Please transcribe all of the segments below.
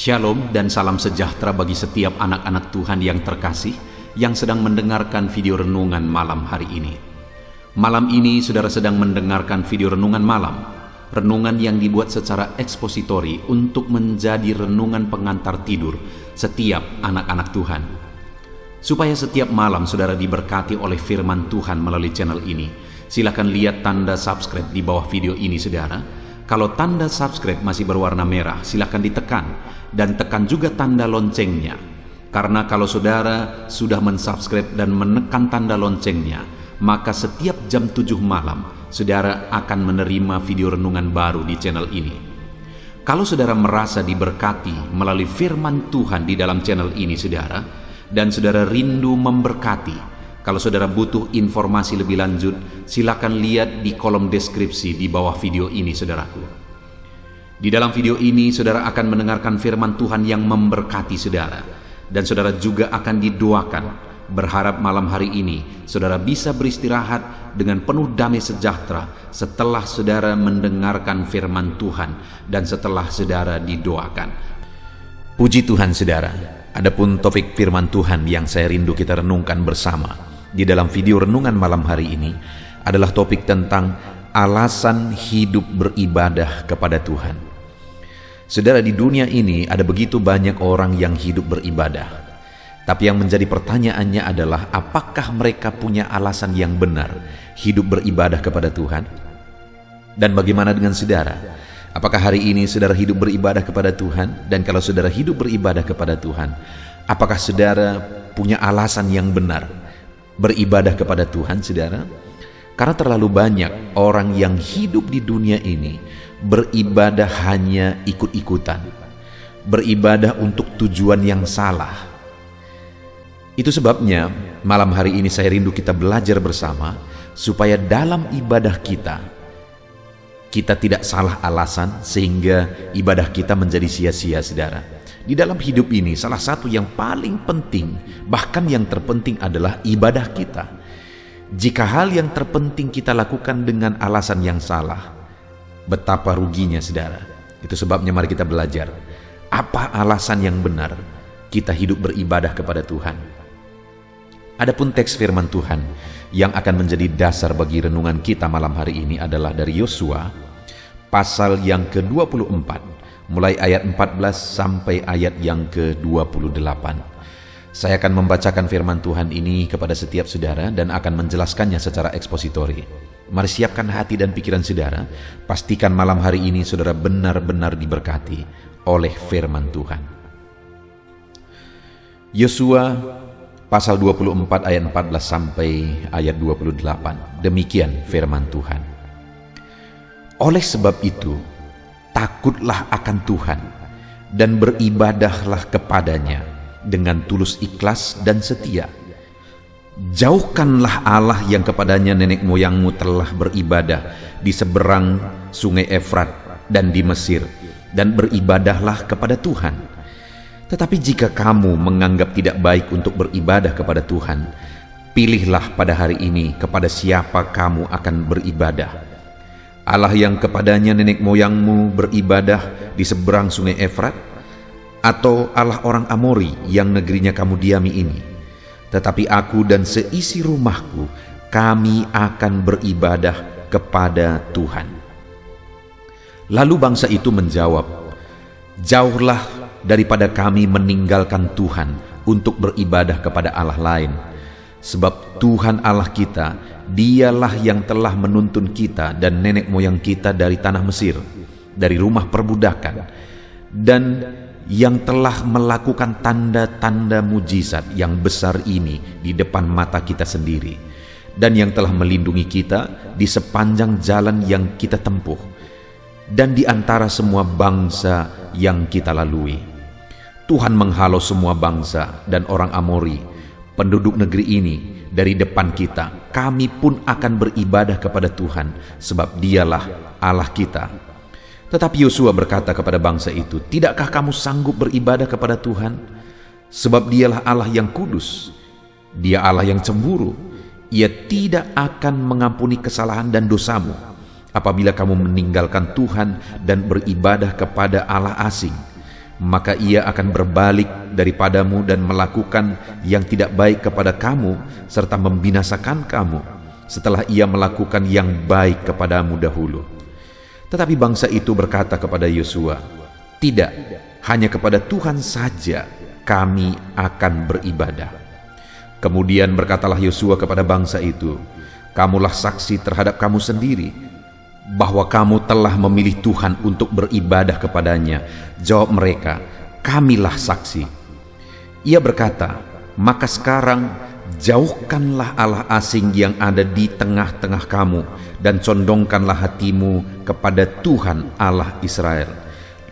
Shalom dan salam sejahtera bagi setiap anak-anak Tuhan yang terkasih yang sedang mendengarkan video renungan malam hari ini. Malam ini saudara sedang mendengarkan video renungan malam, renungan yang dibuat secara ekspositori untuk menjadi renungan pengantar tidur setiap anak-anak Tuhan. Supaya setiap malam saudara diberkati oleh firman Tuhan melalui channel ini, silakan lihat tanda subscribe di bawah video ini saudara. Kalau tanda subscribe masih berwarna merah, silakan ditekan dan tekan juga tanda loncengnya. Karena kalau saudara sudah mensubscribe dan menekan tanda loncengnya, maka setiap jam 7 malam saudara akan menerima video renungan baru di channel ini. Kalau saudara merasa diberkati melalui firman Tuhan di dalam channel ini saudara, dan saudara rindu memberkati, kalau saudara butuh informasi lebih lanjut, silakan lihat di kolom deskripsi di bawah video ini saudaraku. Di dalam video ini saudara akan mendengarkan firman Tuhan yang memberkati saudara, dan saudara juga akan didoakan. Berharap malam hari ini saudara bisa beristirahat dengan penuh damai sejahtera setelah saudara mendengarkan firman Tuhan dan setelah saudara didoakan. Puji Tuhan saudara, adapun topik firman Tuhan yang saya rindu kita renungkan bersama di dalam video renungan malam hari ini adalah topik tentang alasan hidup beribadah kepada Tuhan. Saudara, di dunia ini ada begitu banyak orang yang hidup beribadah. Tapi yang menjadi pertanyaannya adalah apakah mereka punya alasan yang benar hidup beribadah kepada Tuhan? Dan bagaimana dengan saudara? Apakah hari ini saudara hidup beribadah kepada Tuhan? Dan kalau saudara hidup beribadah kepada Tuhan, apakah saudara punya alasan yang benar beribadah kepada Tuhan, saudara? Karena terlalu banyak orang yang hidup di dunia ini beribadah hanya ikut-ikutan, beribadah untuk tujuan yang salah. Itu sebabnya malam hari ini saya rindu kita belajar bersama supaya dalam ibadah kita tidak salah alasan sehingga ibadah kita menjadi sia-sia, saudara. Di dalam hidup ini salah satu yang paling penting, bahkan yang terpenting adalah ibadah kita. Jika hal yang terpenting kita lakukan dengan alasan yang salah, betapa ruginya saudara. Itu sebabnya mari kita belajar apa alasan yang benar kita hidup beribadah kepada Tuhan. Adapun teks firman Tuhan yang akan menjadi dasar bagi renungan kita malam hari ini adalah dari Yosua pasal yang ke-24, mulai ayat 14 sampai ayat yang ke-28. Saya akan membacakan firman Tuhan ini kepada setiap saudara dan akan menjelaskannya secara ekspositori. Mari siapkan hati dan pikiran saudara, pastikan malam hari ini saudara benar-benar diberkati oleh firman Tuhan. Yosua pasal 24 ayat 14 sampai ayat 28. Demikian firman Tuhan. Oleh sebab itu, takutlah akan Tuhan dan beribadahlah kepadanya dengan tulus ikhlas dan setia. Jauhkanlah Allah yang kepadanya nenek moyangmu telah beribadah di seberang sungai Efrat dan di Mesir, dan beribadahlah kepada Tuhan. Tetapi jika kamu menganggap tidak baik untuk beribadah kepada Tuhan, pilihlah pada hari ini kepada siapa kamu akan beribadah. Allah yang kepadanya nenek moyangmu beribadah di seberang sungai Efrat, atau Allah orang Amori yang negerinya kamu diami ini? Tetapi aku dan seisi rumahku, kami akan beribadah kepada Tuhan. Lalu bangsa itu menjawab, jauhlah daripada kami meninggalkan Tuhan untuk beribadah kepada Allah lain. Sebab Tuhan Allah kita, dialah yang telah menuntun kita dan nenek moyang kita dari tanah Mesir, dari rumah perbudakan, dan yang telah melakukan tanda-tanda mujizat yang besar ini di depan mata kita sendiri, dan yang telah melindungi kita di sepanjang jalan yang kita tempuh, dan di antara semua bangsa yang kita lalui. Tuhan menghalau semua bangsa dan orang Amori, penduduk negeri ini, dari depan kita. Kami pun akan beribadah kepada Tuhan, sebab dialah Allah kita. Tetapi Yosua berkata kepada bangsa itu, tidakkah kamu sanggup beribadah kepada Tuhan? Sebab dialah Allah yang kudus, dia Allah yang cemburu. Ia tidak akan mengampuni kesalahan dan dosamu apabila kamu meninggalkan Tuhan dan beribadah kepada Allah asing. maka ia akan berbalik daripadamu dan melakukan yang tidak baik kepada kamu serta membinasakan kamu setelah ia melakukan yang baik kepadamu dahulu. Tetapi bangsa itu berkata kepada Yosua, "Tidak, hanya kepada Tuhan saja kami akan beribadah." Kemudian berkatalah Yosua kepada bangsa itu, "Kamulah saksi terhadap kamu sendiri bahwa kamu telah memilih Tuhan untuk beribadah kepadanya." Jawab mereka, "Kamilah saksi." Ia berkata, "Maka sekarang jauhkanlah Allah asing yang ada di tengah-tengah kamu dan condongkanlah hatimu kepada Tuhan Allah Israel."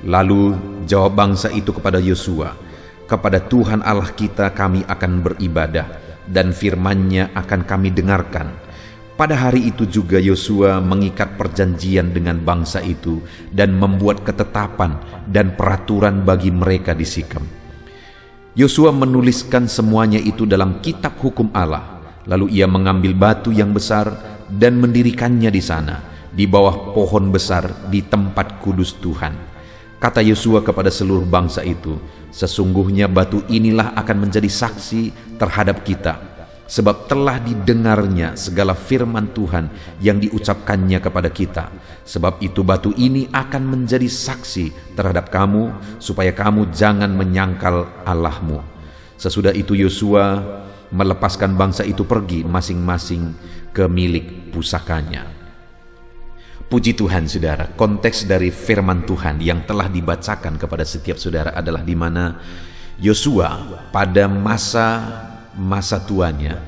Lalu jawab bangsa itu kepada Yosua, "Kepada Tuhan Allah kita kami akan beribadah dan firman-Nya akan kami dengarkan." Pada hari itu juga Yosua mengikat perjanjian dengan bangsa itu dan membuat ketetapan dan peraturan bagi mereka di Sikem. Yosua menuliskan semuanya itu dalam kitab hukum Allah. Lalu ia mengambil batu yang besar dan mendirikannya di sana, di bawah pohon besar di tempat kudus Tuhan. Kata Yosua kepada seluruh bangsa itu, "Sesungguhnya batu inilah akan menjadi saksi terhadap kita, sebab telah didengarnya segala firman Tuhan yang diucapkannya kepada kita. Sebab itu batu ini akan menjadi saksi terhadap kamu, supaya kamu jangan menyangkal Allahmu." Sesudah itu Yosua melepaskan bangsa itu pergi masing-masing ke milik pusakanya. Puji Tuhan saudara, konteks dari firman Tuhan yang telah dibacakan kepada setiap saudara adalah di mana Yosua pada masa tuanya,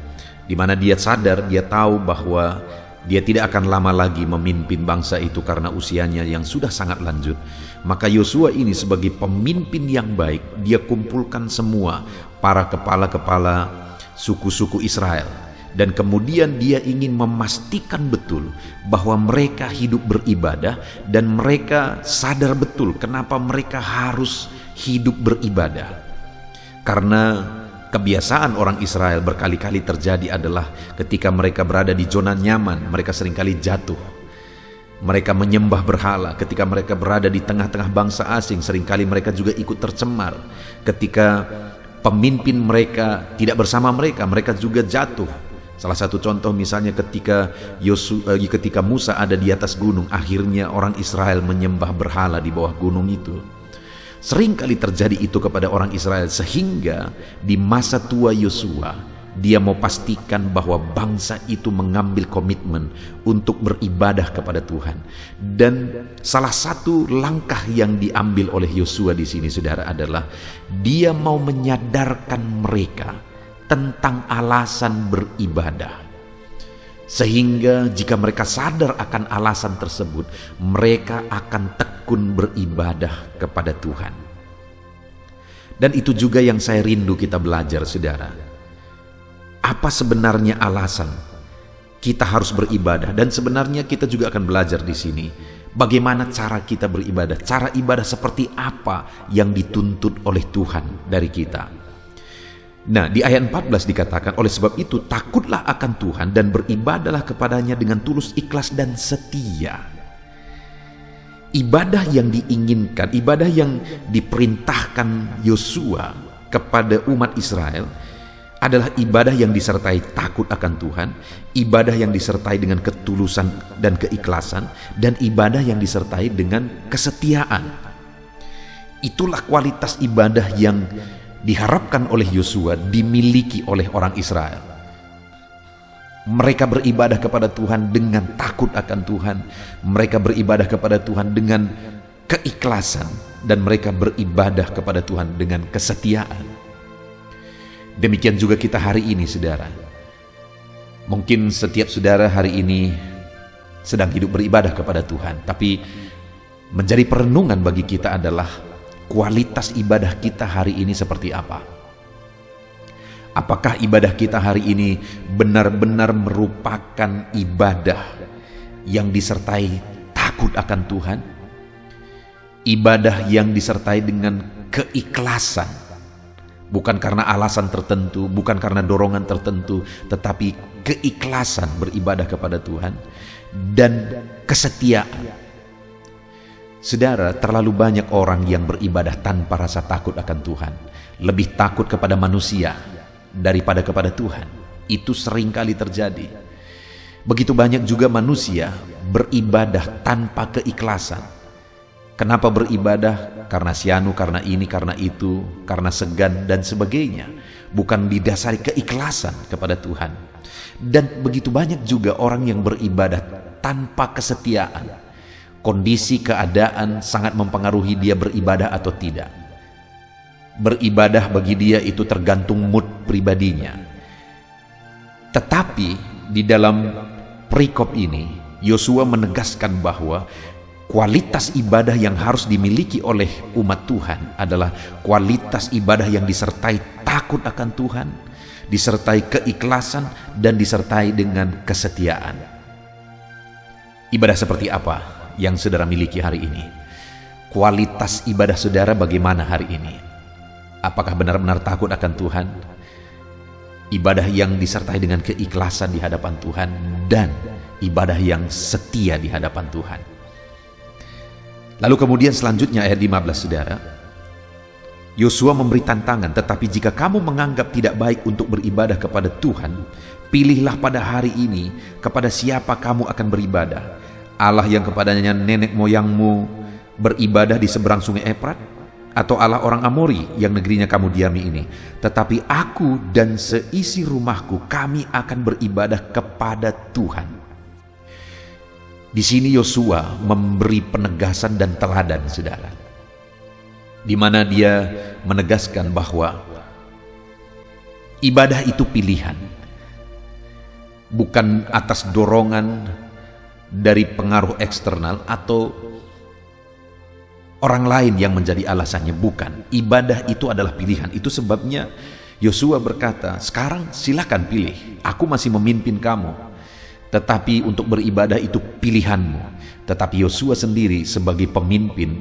di mana dia sadar, dia tahu bahwa dia tidak akan lama lagi memimpin bangsa itu karena usianya yang sudah sangat lanjut. Maka Yosua ini sebagai pemimpin yang baik, dia kumpulkan semua para kepala-kepala suku-suku Israel, dan kemudian dia ingin memastikan betul bahwa mereka hidup beribadah dan mereka sadar betul kenapa mereka harus hidup beribadah. Karena kebiasaan orang Israel berkali-kali terjadi adalah ketika mereka berada di zona nyaman, mereka seringkali jatuh. Mereka menyembah berhala. Ketika mereka berada di tengah-tengah bangsa asing, seringkali mereka juga ikut tercemar. Ketika pemimpin mereka tidak bersama mereka, mereka juga jatuh. Salah satu contoh misalnya ketika Musa ada di atas gunung, akhirnya orang Israel menyembah berhala di bawah gunung itu. Sering kali terjadi itu kepada orang Israel, sehingga di masa tua Yosua, dia mau pastikan bahwa bangsa itu mengambil komitmen untuk beribadah kepada Tuhan. Dan salah satu langkah yang diambil oleh Yosua di sini saudara adalah dia mau menyadarkan mereka tentang alasan beribadah. Sehingga jika mereka sadar akan alasan tersebut, mereka akan tekun beribadah kepada Tuhan. Dan itu juga yang saya rindu kita belajar saudara. Apa sebenarnya alasan kita harus beribadah? Dan sebenarnya kita juga akan belajar di sini bagaimana cara kita beribadah. Cara ibadah seperti apa yang dituntut oleh Tuhan dari kita. Nah, di ayat 14 dikatakan, "Oleh sebab itu takutlah akan Tuhan dan beribadahlah kepadanya dengan tulus, ikhlas dan setia." Ibadah yang diinginkan, ibadah yang diperintahkan Yosua kepada umat Israel adalah ibadah yang disertai takut akan Tuhan, ibadah yang disertai dengan ketulusan dan keikhlasan, dan ibadah yang disertai dengan kesetiaan. Itulah kualitas ibadah yang diharapkan oleh Yosua dimiliki oleh orang Israel. Mereka beribadah kepada Tuhan dengan takut akan Tuhan. Mereka beribadah kepada Tuhan dengan keikhlasan. Dan mereka beribadah kepada Tuhan dengan kesetiaan. Demikian juga kita hari ini saudara. Mungkin setiap saudara hari ini sedang hidup beribadah kepada Tuhan. Tapi menjadi perenungan bagi kita adalah kualitas ibadah kita hari ini seperti apa? Apakah ibadah kita hari ini benar-benar merupakan ibadah yang disertai takut akan Tuhan? Ibadah yang disertai dengan keikhlasan, bukan karena alasan tertentu, bukan karena dorongan tertentu, tetapi keikhlasan beribadah kepada Tuhan dan kesetiaan. Saudara, terlalu banyak orang yang beribadah tanpa rasa takut akan Tuhan, lebih takut kepada manusia daripada kepada Tuhan. Itu seringkali terjadi. Begitu banyak juga manusia beribadah tanpa keikhlasan. Kenapa beribadah? Karena syanu, karena ini, karena itu, karena segan dan sebagainya. Bukan didasari keikhlasan kepada Tuhan. Dan begitu banyak juga orang yang beribadah tanpa kesetiaan. Kondisi keadaan sangat mempengaruhi dia beribadah atau tidak. Beribadah bagi dia itu tergantung mood pribadinya. Tetapi di dalam perikop ini, Yosua menegaskan bahwa kualitas ibadah yang harus dimiliki oleh umat Tuhan adalah kualitas ibadah yang disertai takut akan Tuhan, disertai keikhlasan, dan disertai dengan kesetiaan. Ibadah seperti apa yang saudara miliki hari ini? Kualitas ibadah saudara bagaimana hari ini? Apakah benar-benar takut akan Tuhan? Ibadah yang disertai dengan keikhlasan di hadapan Tuhan dan ibadah yang setia di hadapan Tuhan. Lalu kemudian selanjutnya ayat 15 saudara, Yosua memberi tantangan, tetapi jika kamu menganggap tidak baik untuk beribadah kepada Tuhan, pilihlah pada hari ini kepada siapa kamu akan beribadah. Allah yang kepadanya nenek moyangmu beribadah di seberang sungai Efrat, atau Allah orang Amori yang negerinya kamu diami ini. Tetapi aku dan seisi rumahku, kami akan beribadah kepada Tuhan. Di sini Yosua memberi penegasan dan teladan saudara, di mana dia menegaskan bahwa ibadah itu pilihan, bukan atas dorongan dari pengaruh eksternal atau orang lain yang menjadi alasannya. Bukan. Ibadah itu adalah pilihan. Itu sebabnya Yosua berkata, sekarang silakan pilih, aku masih memimpin kamu, tetapi untuk beribadah itu pilihanmu. Tetapi Yosua sendiri sebagai pemimpin,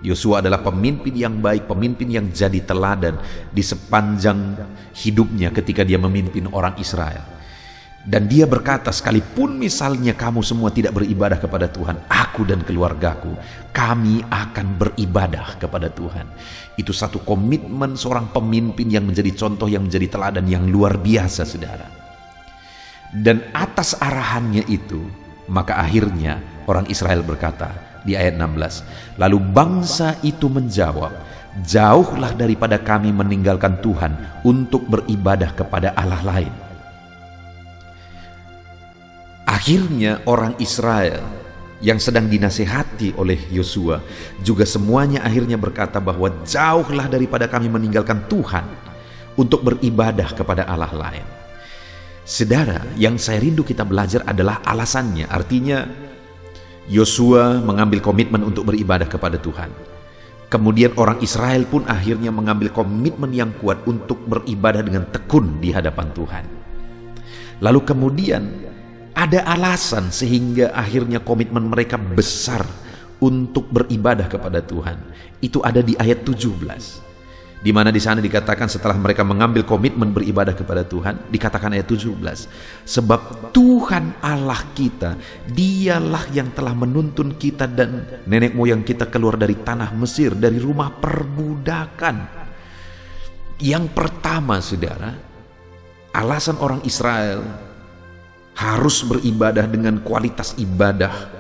Yosua adalah pemimpin yang baik, pemimpin yang jadi teladan di sepanjang hidupnya ketika dia memimpin orang Israel. Dan dia berkata, sekalipun misalnya kamu semua tidak beribadah kepada Tuhan, aku dan keluargaku, kami akan beribadah kepada Tuhan. Itu satu komitmen seorang pemimpin yang menjadi contoh, yang menjadi teladan yang luar biasa saudara. Dan atas arahannya itu, maka akhirnya orang Israel berkata di ayat 16, lalu bangsa itu menjawab, jauhlah daripada kami meninggalkan Tuhan untuk beribadah kepada Allah lain. Akhirnya orang Israel yang sedang dinasihati oleh Yosua juga semuanya akhirnya berkata bahwa jauhlah daripada kami meninggalkan Tuhan untuk beribadah kepada Allah lain. Saudara, yang saya rindu kita belajar adalah alasannya. Artinya Yosua mengambil komitmen untuk beribadah kepada Tuhan. Kemudian orang Israel pun akhirnya mengambil komitmen yang kuat untuk beribadah dengan tekun di hadapan Tuhan. Lalu kemudian ada alasan sehingga akhirnya komitmen mereka besar untuk beribadah kepada Tuhan. Itu ada di ayat 17. Di mana di sana dikatakan setelah mereka mengambil komitmen beribadah kepada Tuhan, dikatakan ayat 17, sebab Tuhan Allah kita, dialah yang telah menuntun kita dan nenek moyang kita keluar dari tanah Mesir, dari rumah perbudakan. Yang pertama saudara, alasan orang Israel harus beribadah dengan kualitas ibadah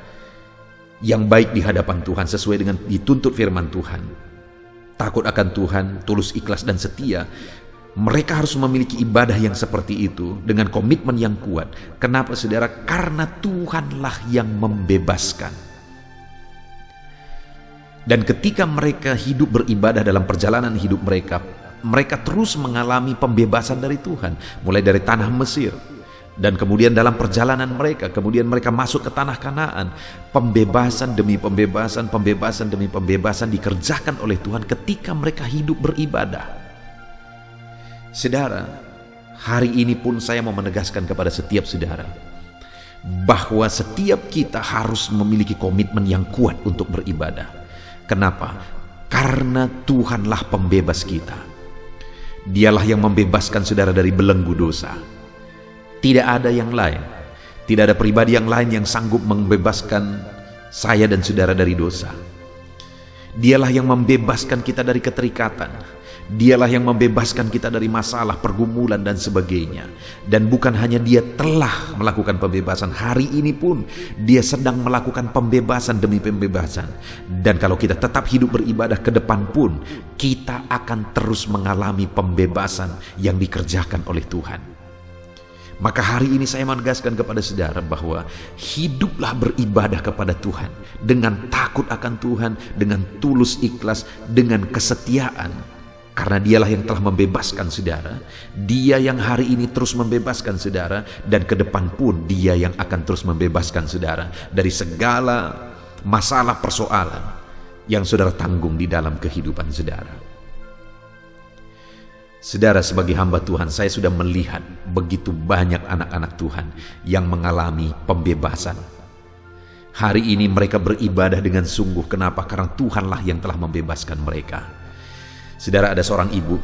yang baik di hadapan Tuhan sesuai dengan dituntut firman Tuhan. Takut akan Tuhan, tulus, ikhlas, dan setia. Mereka harus memiliki ibadah yang seperti itu dengan komitmen yang kuat. Kenapa saudara? Karena Tuhanlah yang membebaskan. Dan ketika mereka hidup beribadah dalam perjalanan hidup mereka, mereka terus mengalami pembebasan dari Tuhan. Mulai dari tanah Mesir, dan kemudian dalam perjalanan mereka, kemudian mereka masuk ke tanah Kanaan. Pembebasan demi pembebasan, pembebasan demi pembebasan dikerjakan oleh Tuhan ketika mereka hidup beribadah. Saudara, hari ini pun saya mau menegaskan kepada setiap saudara bahwa setiap kita harus memiliki komitmen yang kuat untuk beribadah. Kenapa? Karena Tuhanlah pembebas kita. Dialah yang membebaskan saudara dari belenggu dosa. Tidak ada yang lain, tidak ada pribadi yang lain yang sanggup membebaskan saya dan saudara dari dosa. Dialah yang membebaskan kita dari keterikatan. Dialah yang membebaskan kita dari masalah, pergumulan dan sebagainya. Dan bukan hanya Dia telah melakukan pembebasan, hari ini pun Dia sedang melakukan pembebasan demi pembebasan. Dan kalau kita tetap hidup beribadah ke depan pun, kita akan terus mengalami pembebasan yang dikerjakan oleh Tuhan. Maka hari ini saya menegaskan kepada saudara bahwa hiduplah beribadah kepada Tuhan dengan takut akan Tuhan, dengan tulus ikhlas, dengan kesetiaan. Karena Dialah yang telah membebaskan saudara. Dia yang hari ini terus membebaskan saudara, dan ke depan pun Dia yang akan terus membebaskan saudara dari segala masalah persoalan yang saudara tanggung di dalam kehidupan saudara. Saudara, sebagai hamba Tuhan, saya sudah melihat begitu banyak anak-anak Tuhan yang mengalami pembebasan. Hari ini mereka beribadah dengan sungguh. Kenapa? Karena Tuhanlah yang telah membebaskan mereka. Saudara, ada seorang ibu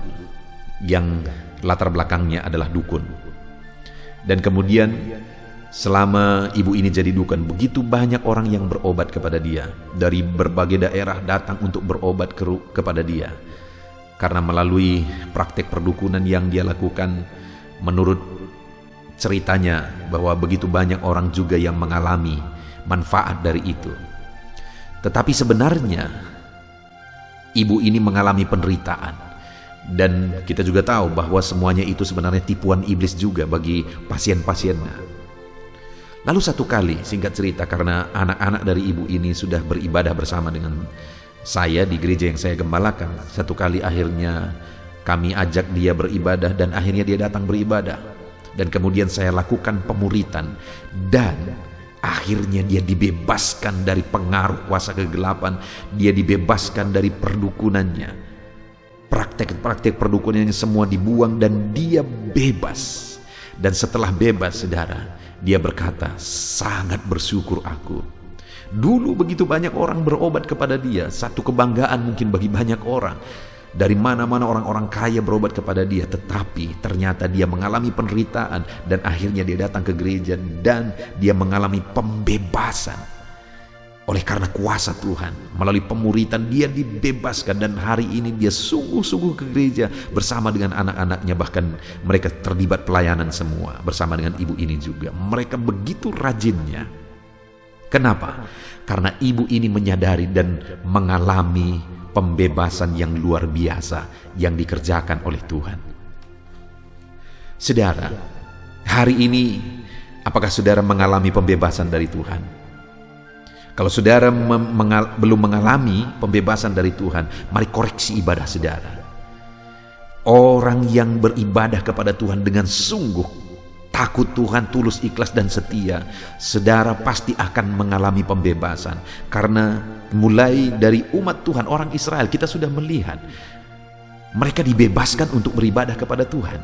yang latar belakangnya adalah dukun. Dan kemudian selama ibu ini jadi dukun, begitu banyak orang yang berobat kepada dia. Dari berbagai daerah datang untuk berobat kepada dia. Karena melalui praktek perdukunan yang dia lakukan, menurut ceritanya bahwa begitu banyak orang juga yang mengalami manfaat dari itu. Tetapi sebenarnya ibu ini mengalami penderitaan, dan kita juga tahu bahwa semuanya itu sebenarnya tipuan iblis juga bagi pasien-pasiennya. Lalu satu kali, singkat cerita, karena anak-anak dari ibu ini sudah beribadah bersama dengan saya di gereja yang saya gembalakan, satu kali akhirnya kami ajak dia beribadah, dan akhirnya dia datang beribadah. Dan kemudian saya lakukan pemuritan, dan akhirnya dia dibebaskan dari pengaruh kuasa kegelapan. Dia dibebaskan dari perdukunannya. Praktek-praktek perdukunannya semua dibuang, dan dia bebas. Dan setelah bebas, saudara, dia berkata, sangat bersyukur aku. Dulu begitu banyak orang berobat kepada dia, satu kebanggaan mungkin bagi banyak orang. Dari mana-mana orang-orang kaya berobat kepada dia, tetapi ternyata dia mengalami penderitaan, dan akhirnya dia datang ke gereja dan dia mengalami pembebasan. Oleh karena kuasa Tuhan, melalui pemuritan dia dibebaskan, dan hari ini dia sungguh-sungguh ke gereja bersama dengan anak-anaknya, bahkan mereka terlibat pelayanan semua bersama dengan ibu ini juga. Mereka begitu rajinnya. Kenapa? Karena ibu ini menyadari dan mengalami pembebasan yang luar biasa yang dikerjakan oleh Tuhan. Saudara, hari ini apakah saudara mengalami pembebasan dari Tuhan? Kalau saudara belum mengalami pembebasan dari Tuhan, mari koreksi ibadah saudara. Orang yang beribadah kepada Tuhan dengan sungguh takut Tuhan, tulus, ikhlas, dan setia, saudara pasti akan mengalami pembebasan. Karena mulai dari umat Tuhan, orang Israel, kita sudah melihat mereka dibebaskan untuk beribadah kepada Tuhan.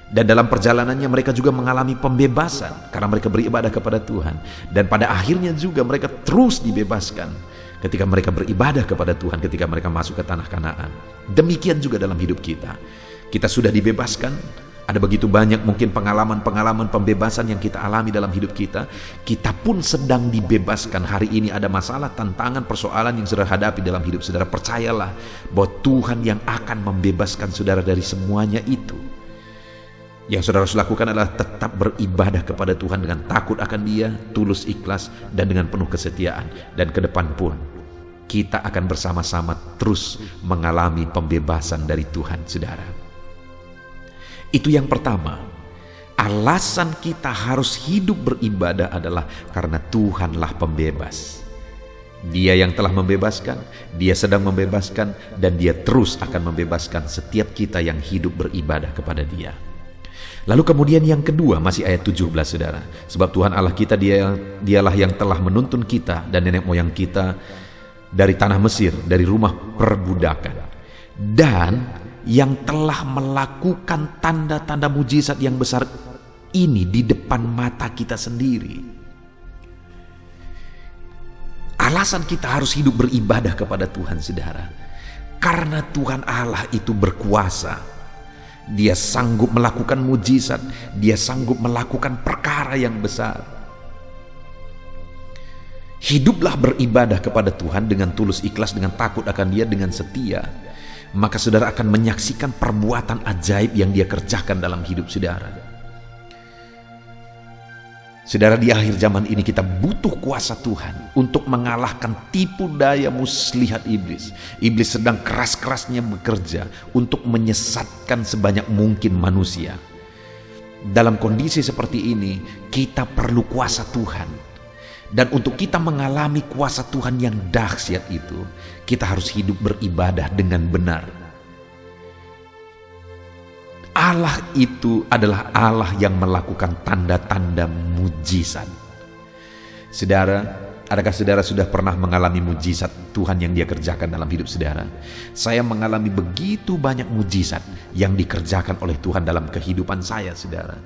Dan dalam perjalanannya mereka juga mengalami pembebasan karena mereka beribadah kepada Tuhan. Dan pada akhirnya juga mereka terus dibebaskan ketika mereka beribadah kepada Tuhan, ketika mereka masuk ke tanah Kanaan. Demikian juga dalam hidup kita. Kita sudah dibebaskan. Ada begitu banyak mungkin pengalaman-pengalaman pembebasan yang kita alami dalam hidup kita. Kita pun sedang dibebaskan. Hari ini ada masalah, tantangan, persoalan yang saudara hadapi dalam hidup saudara. Percayalah bahwa Tuhan yang akan membebaskan saudara dari semuanya itu. Yang saudara harus lakukan adalah tetap beribadah kepada Tuhan dengan takut akan Dia, tulus, ikhlas, dan dengan penuh kesetiaan. Dan ke depan pun kita akan bersama-sama terus mengalami pembebasan dari Tuhan, saudara. Itu yang pertama. Alasan kita harus hidup beribadah adalah karena Tuhanlah pembebas. Dia yang telah membebaskan, Dia sedang membebaskan, dan Dia terus akan membebaskan setiap kita yang hidup beribadah kepada Dia. Lalu kemudian yang kedua, masih ayat 17, saudara. Sebab Tuhan Allah kita, Dialah yang telah menuntun kita dan nenek moyang kita dari tanah Mesir, dari rumah perbudakan. Dan yang telah melakukan tanda-tanda mujizat yang besar ini di depan mata kita sendiri. Alasan kita harus hidup beribadah kepada Tuhan, saudara, karena Tuhan Allah itu berkuasa. Dia sanggup melakukan mujizat, Dia sanggup melakukan perkara yang besar. Hiduplah beribadah kepada Tuhan dengan tulus ikhlas, dengan takut akan Dia, dengan setia. Maka saudara akan menyaksikan perbuatan ajaib yang Dia kerjakan dalam hidup saudara. Saudara, di akhir zaman ini kita butuh kuasa Tuhan untuk mengalahkan tipu daya muslihat iblis. Iblis sedang keras-kerasnya bekerja untuk menyesatkan sebanyak mungkin manusia. Dalam kondisi seperti ini, kita perlu kuasa Tuhan. Dan untuk kita mengalami kuasa Tuhan yang dahsyat itu, kita harus hidup beribadah dengan benar. Allah itu adalah Allah yang melakukan tanda-tanda mujizat. Saudara, adakah saudara sudah pernah mengalami mujizat Tuhan yang Dia kerjakan dalam hidup saudara? Saya mengalami begitu banyak mujizat yang dikerjakan oleh Tuhan dalam kehidupan saya, saudara.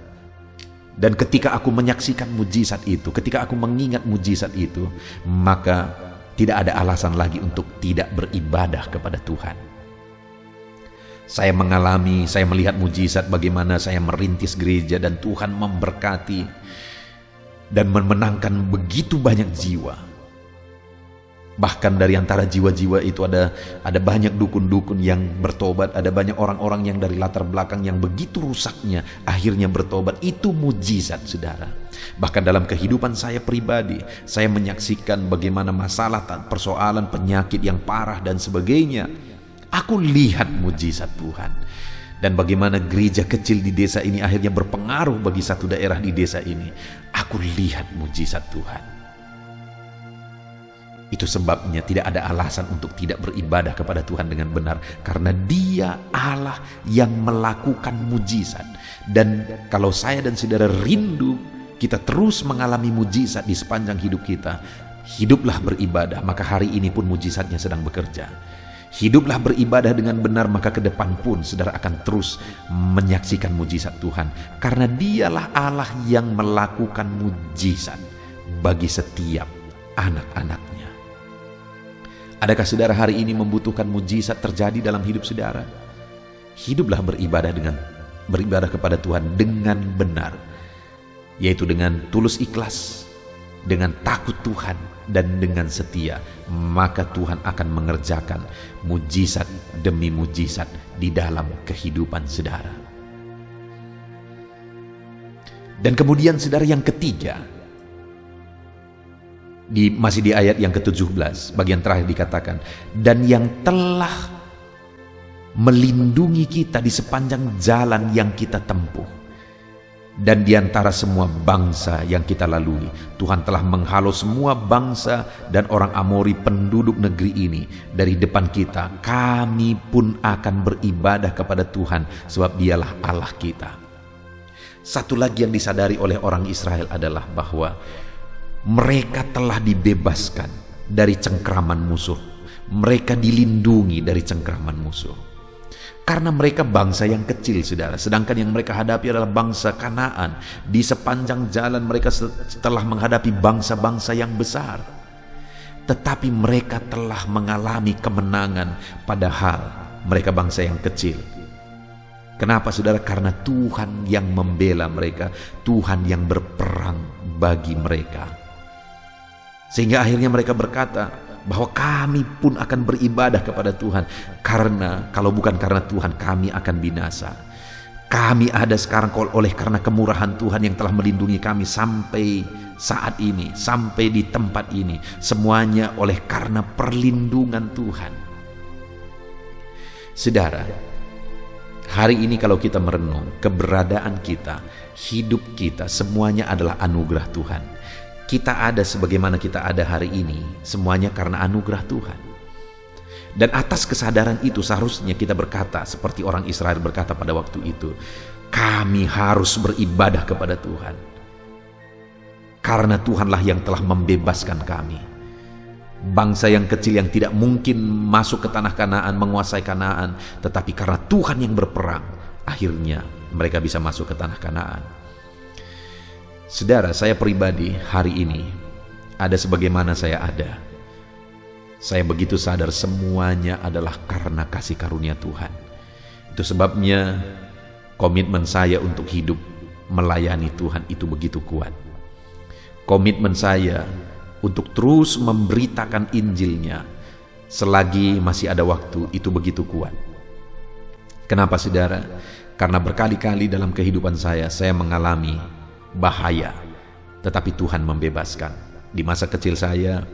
Dan ketika aku menyaksikan mujizat itu, ketika aku mengingat mujizat itu, maka tidak ada alasan lagi untuk tidak beribadah kepada Tuhan. Saya melihat mujizat bagaimana saya merintis gereja dan Tuhan memberkati dan memenangkan begitu banyak jiwa. Bahkan dari antara jiwa-jiwa itu ada banyak dukun-dukun yang bertobat, ada banyak orang-orang yang dari latar belakang yang begitu rusaknya akhirnya bertobat. Itu mujizat, saudara. Bahkan dalam kehidupan saya pribadi, saya menyaksikan bagaimana masalah, persoalan, penyakit yang parah dan sebagainya. Aku lihat mujizat Tuhan. Dan bagaimana gereja kecil di desa ini akhirnya berpengaruh bagi satu daerah di desa ini. Aku lihat mujizat Tuhan. Itu sebabnya tidak ada alasan untuk tidak beribadah kepada Tuhan dengan benar. Karena Dia Allah yang melakukan mujizat. Dan kalau saya dan saudara rindu kita terus mengalami mujizat di sepanjang hidup kita, hiduplah beribadah, maka hari ini pun mujizatnya sedang bekerja. Hiduplah beribadah dengan benar, maka ke depan pun saudara akan terus menyaksikan mujizat Tuhan. Karena Dialah Allah yang melakukan mujizat bagi setiap anak-anaknya. Adakah saudara hari ini membutuhkan mujizat terjadi dalam hidup saudara? Hiduplah beribadah kepada Tuhan dengan benar, yaitu dengan tulus ikhlas, dengan takut Tuhan, dan dengan setia. Maka Tuhan akan mengerjakan mujizat demi mujizat di dalam kehidupan saudara. Dan kemudian saudara, yang ketiga, masih di ayat yang ke-17, bagian terakhir dikatakan, dan yang telah melindungi kita di sepanjang jalan yang kita tempuh, dan di antara semua bangsa yang kita lalui. Tuhan telah menghalau semua bangsa dan orang Amori penduduk negeri ini dari depan kita. Kami pun akan beribadah kepada Tuhan, sebab Dialah Allah kita. Satu lagi yang disadari oleh orang Israel adalah bahwa mereka telah dibebaskan dari cengkraman musuh. Mereka dilindungi dari cengkraman musuh. Karena mereka bangsa yang kecil, saudara. Sedangkan yang mereka hadapi adalah bangsa Kanaan. Di sepanjang jalan mereka telah menghadapi bangsa-bangsa yang besar. Tetapi mereka telah mengalami kemenangan, padahal mereka bangsa yang kecil. Kenapa, saudara? Karena Tuhan yang membela mereka, Tuhan yang berperang bagi mereka. Sehingga akhirnya mereka berkata bahwa kami pun akan beribadah kepada Tuhan, karena kalau bukan karena Tuhan kami akan binasa. Kami ada sekarang karena kemurahan Tuhan yang telah melindungi kami sampai saat ini, sampai di tempat ini. Semuanya oleh karena perlindungan Tuhan. Saudara, hari ini kalau kita merenung, keberadaan kita, hidup kita, semuanya adalah anugerah Tuhan. Kita ada sebagaimana kita ada hari ini, semuanya karena anugerah Tuhan. Dan atas kesadaran itu seharusnya kita berkata seperti orang Israel berkata pada waktu itu, kami harus beribadah kepada Tuhan, karena Tuhanlah yang telah membebaskan kami. Bangsa yang kecil yang tidak mungkin masuk ke tanah Kanaan, menguasai Kanaan, tetapi karena Tuhan yang berperang, akhirnya mereka bisa masuk ke tanah Kanaan. Saudara, saya pribadi hari ini ada sebagaimana saya ada. Saya begitu sadar semuanya adalah karena kasih karunia Tuhan. Itu sebabnya komitmen saya untuk hidup melayani Tuhan itu begitu kuat. Komitmen saya untuk terus memberitakan Injilnya selagi masih ada waktu itu begitu kuat. Kenapa saudara? Karena berkali-kali dalam kehidupan saya mengalami bahaya, tetapi Tuhan membebaskan. Di masa kecil saya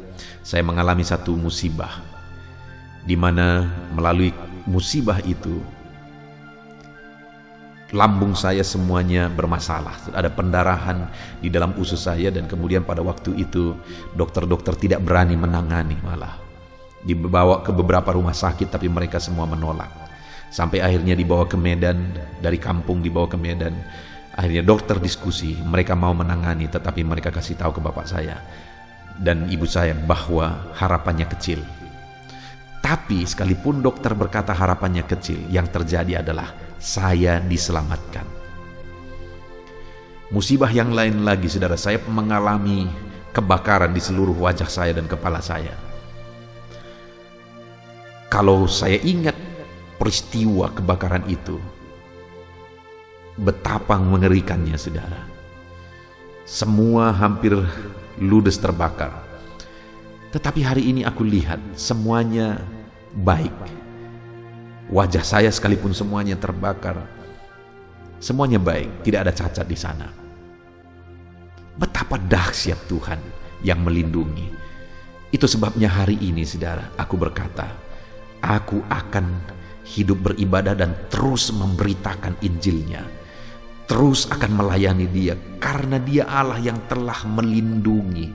mengalami satu musibah, di mana melalui musibah itu lambung saya semuanya bermasalah. Ada pendarahan di dalam usus saya, dan kemudian pada waktu itu dokter-dokter tidak berani menangani, malah dibawa ke beberapa rumah sakit, tapi mereka semua menolak. Sampai akhirnya dibawa ke Medan, dari kampung dibawa ke Medan. Akhirnya dokter diskusi, mereka mau menangani, tetapi mereka kasih tahu ke bapak saya dan ibu saya bahwa harapannya kecil. Tapi sekalipun dokter berkata harapannya kecil, yang terjadi adalah saya diselamatkan. Musibah yang lain lagi, saudara, saya mengalami kebakaran di seluruh wajah saya dan kepala saya. Kalau saya ingat peristiwa kebakaran itu, betapa mengerikannya, saudara. Semua hampir ludes terbakar. Tetapi hari ini aku lihat semuanya baik. Wajah saya sekalipun semuanya terbakar, semuanya baik, tidak ada cacat di sana. Betapa dahsyat Tuhan yang melindungi. Itu sebabnya hari ini, saudara, aku berkata, aku akan hidup beribadah dan terus memberitakan Injilnya, terus akan melayani Dia, karena Dia Allah yang telah melindungi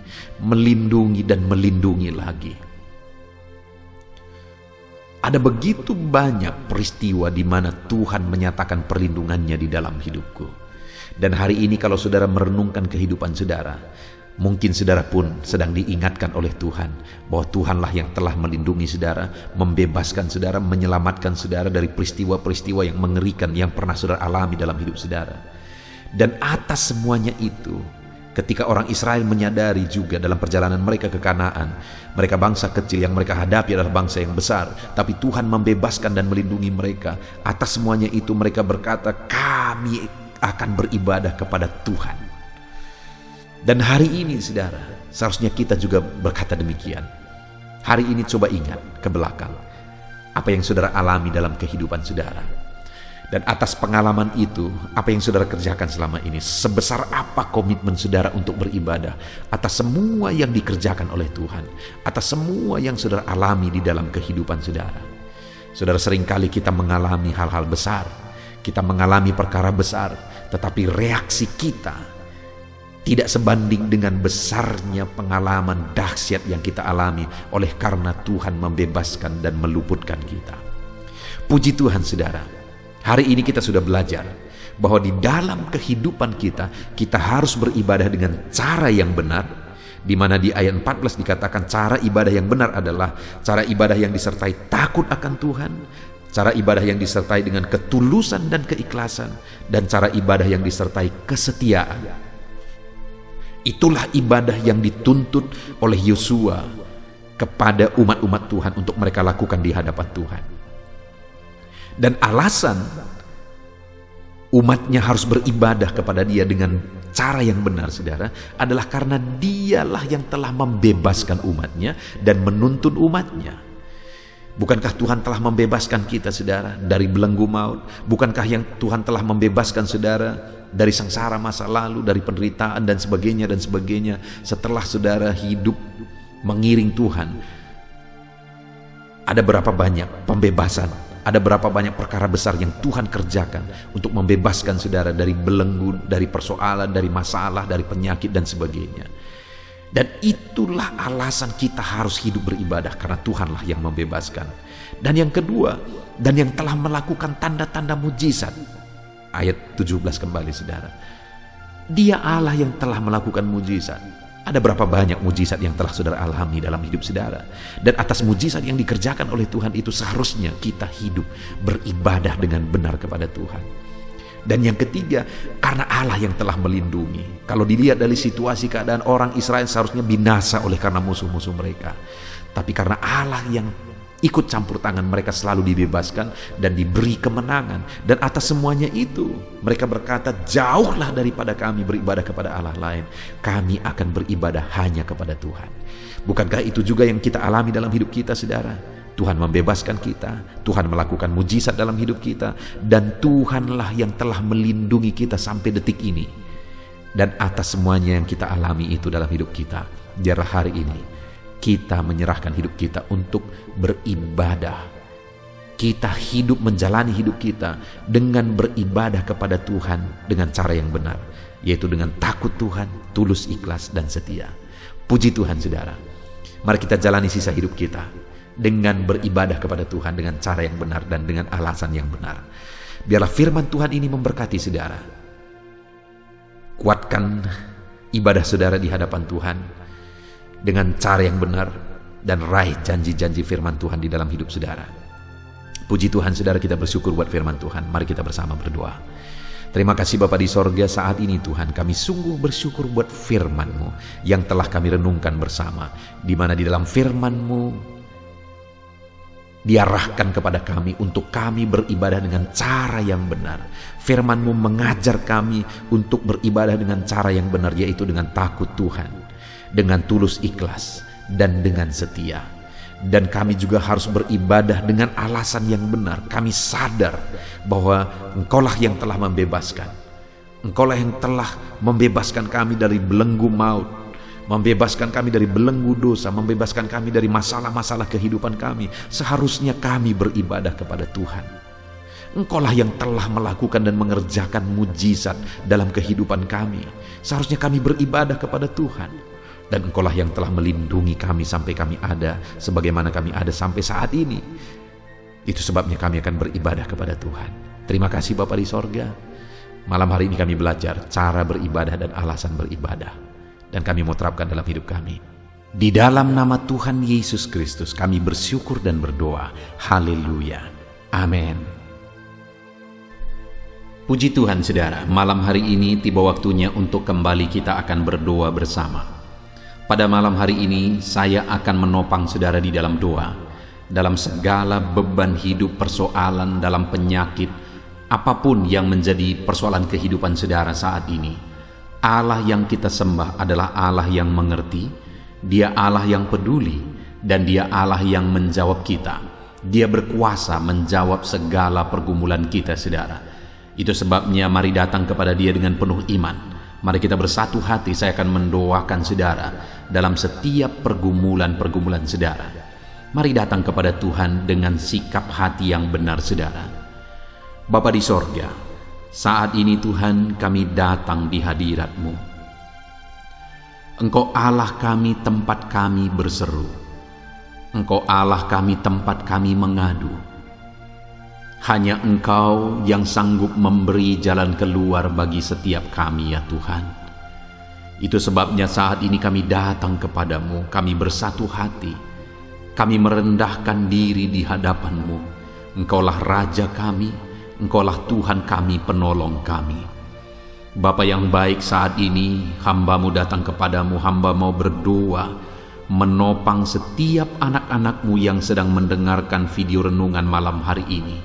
dan melindungi lagi. Ada begitu banyak peristiwa di mana Tuhan menyatakan perlindungannya di dalam hidupku. Dan hari ini kalau saudara merenungkan kehidupan saudara, mungkin saudara pun sedang diingatkan oleh Tuhan bahwa Tuhanlah yang telah melindungi saudara, membebaskan saudara, menyelamatkan saudara dari peristiwa-peristiwa yang mengerikan yang pernah saudara alami dalam hidup saudara. Dan atas semuanya itu, ketika orang Israel menyadari juga dalam perjalanan mereka ke Kanaan, mereka bangsa kecil, yang mereka hadapi adalah bangsa yang besar, tapi Tuhan membebaskan dan melindungi mereka. Atas semuanya itu mereka berkata, kami akan beribadah kepada Tuhan. Dan hari ini, saudara, seharusnya kita juga berkata demikian. Hari ini coba ingat ke belakang apa yang saudara alami dalam kehidupan saudara. Dan atas pengalaman itu, apa yang saudara kerjakan selama ini, sebesar apa komitmen saudara untuk beribadah atas semua yang dikerjakan oleh Tuhan, atas semua yang saudara alami di dalam kehidupan saudara. Saudara, seringkali kita mengalami hal-hal besar, kita mengalami perkara besar, tetapi reaksi kita tidak sebanding dengan besarnya pengalaman dahsyat yang kita alami oleh karena Tuhan membebaskan dan meluputkan kita. Puji Tuhan, saudara. Hari ini kita sudah belajar bahwa di dalam kehidupan kita harus beribadah dengan cara yang benar, di mana di ayat 14 dikatakan cara ibadah yang benar adalah cara ibadah yang disertai takut akan Tuhan, cara ibadah yang disertai dengan ketulusan dan keikhlasan, dan cara ibadah yang disertai kesetiaan. Itulah ibadah yang dituntut oleh Yosua kepada umat-umat Tuhan untuk mereka lakukan di hadapan Tuhan. Dan alasan umatnya harus beribadah kepada Dia dengan cara yang benar, saudara, adalah karena Dialah yang telah membebaskan umatnya dan menuntun umatnya. Bukankah Tuhan telah membebaskan kita, saudara, dari belenggu maut? Bukankah yang Tuhan telah membebaskan saudara dari sengsara masa lalu, dari penderitaan dan sebagainya setelah saudara hidup mengiring Tuhan? Ada berapa banyak pembebasan, ada berapa banyak perkara besar yang Tuhan kerjakan untuk membebaskan saudara dari belenggu, dari persoalan, dari masalah, dari penyakit dan sebagainya. Dan itulah alasan kita harus hidup beribadah, karena Tuhanlah yang membebaskan. Dan yang kedua, dan yang telah melakukan tanda-tanda mujizat. Ayat 17 kembali, saudara. Dia Allah yang telah melakukan mujizat. Ada berapa banyak mujizat yang telah saudara alami dalam hidup saudara. Dan atas mujizat yang dikerjakan oleh Tuhan itu seharusnya kita hidup beribadah dengan benar kepada Tuhan. Dan yang ketiga, karena Allah yang telah melindungi. Kalau dilihat dari situasi keadaan orang Israel seharusnya binasa oleh karena musuh-musuh mereka. Tapi karena Allah yang ikut campur tangan, mereka selalu dibebaskan dan diberi kemenangan. Dan atas semuanya itu mereka berkata, jauhlah daripada kami beribadah kepada Allah lain, kami akan beribadah hanya kepada Tuhan. Bukankah itu juga yang kita alami dalam hidup kita, saudara? Tuhan membebaskan kita, Tuhan melakukan mujizat dalam hidup kita, dan Tuhanlah yang telah melindungi kita sampai detik ini. Dan atas semuanya yang kita alami itu dalam hidup kita, biarlah hari ini kita menyerahkan hidup kita untuk beribadah. Kita hidup, menjalani hidup kita dengan beribadah kepada Tuhan dengan cara yang benar, yaitu dengan takut Tuhan, tulus, ikhlas, dan setia. Puji Tuhan, saudara. Mari kita jalani sisa hidup kita dengan beribadah kepada Tuhan dengan cara yang benar dan dengan alasan yang benar. Biarlah firman Tuhan ini memberkati saudara. Kuatkan ibadah saudara di hadapan Tuhan dengan cara yang benar, dan raih janji-janji firman Tuhan di dalam hidup saudara. Puji Tuhan, saudara, kita bersyukur buat firman Tuhan. Mari kita bersama berdoa. Terima kasih Bapa di sorga, saat ini Tuhan kami sungguh bersyukur buat firman-Mu yang telah kami renungkan bersama, di mana di dalam firman-Mu diarahkan kepada kami untuk kami beribadah dengan cara yang benar. Firman-Mu mengajar kami untuk beribadah dengan cara yang benar, yaitu dengan takut Tuhan, dengan tulus ikhlas, dan dengan setia. Dan kami juga harus beribadah dengan alasan yang benar. Kami sadar bahwa Engkaulah yang telah membebaskan. Engkaulah yang telah membebaskan kami dari belenggu maut, membebaskan kami dari belenggu dosa, membebaskan kami dari masalah-masalah kehidupan kami. Seharusnya kami beribadah kepada Tuhan. Engkaulah yang telah melakukan dan mengerjakan mujizat dalam kehidupan kami. Seharusnya kami beribadah kepada Tuhan. Dan Engkaulah yang telah melindungi kami sampai kami ada sebagaimana kami ada sampai saat ini. Itu sebabnya kami akan beribadah kepada Tuhan. Terima kasih Bapa di sorga. Malam hari ini kami belajar cara beribadah dan alasan beribadah, dan kami mau terapkan dalam hidup kami. Di dalam nama Tuhan Yesus Kristus kami bersyukur dan berdoa. Haleluya. Amin. Puji Tuhan, saudara. Malam hari ini tiba waktunya untuk kembali kita akan berdoa bersama. Pada malam hari ini saya akan menopang saudara di dalam doa. Dalam segala beban hidup, persoalan, dalam penyakit, apapun yang menjadi persoalan kehidupan saudara saat ini, Allah yang kita sembah adalah Allah yang mengerti. Dia Allah yang peduli, dan Dia Allah yang menjawab kita. Dia berkuasa menjawab segala pergumulan kita, saudara. Itu sebabnya mari datang kepada Dia dengan penuh iman. Mari kita bersatu hati. Saya akan mendoakan saudara dalam setiap pergumulan-pergumulan saudara. Mari datang kepada Tuhan dengan sikap hati yang benar, saudara. Bapa di sorga, saat ini Tuhan kami datang di hadirat-Mu. Engkau Allah kami, tempat kami berseru. Engkau Allah kami, tempat kami mengadu. Hanya Engkau yang sanggup memberi jalan keluar bagi setiap kami, ya Tuhan. Itu sebabnya saat ini kami datang kepadamu, kami bersatu hati, kami merendahkan diri di hadapan-Mu. Engkaulah Raja kami, Engkaulah Tuhan kami, penolong kami. Bapa yang baik, saat ini hamba-Mu datang kepadamu, hamba mau berdoa, menopang setiap anak-anak-Mu yang sedang mendengarkan video renungan malam hari ini,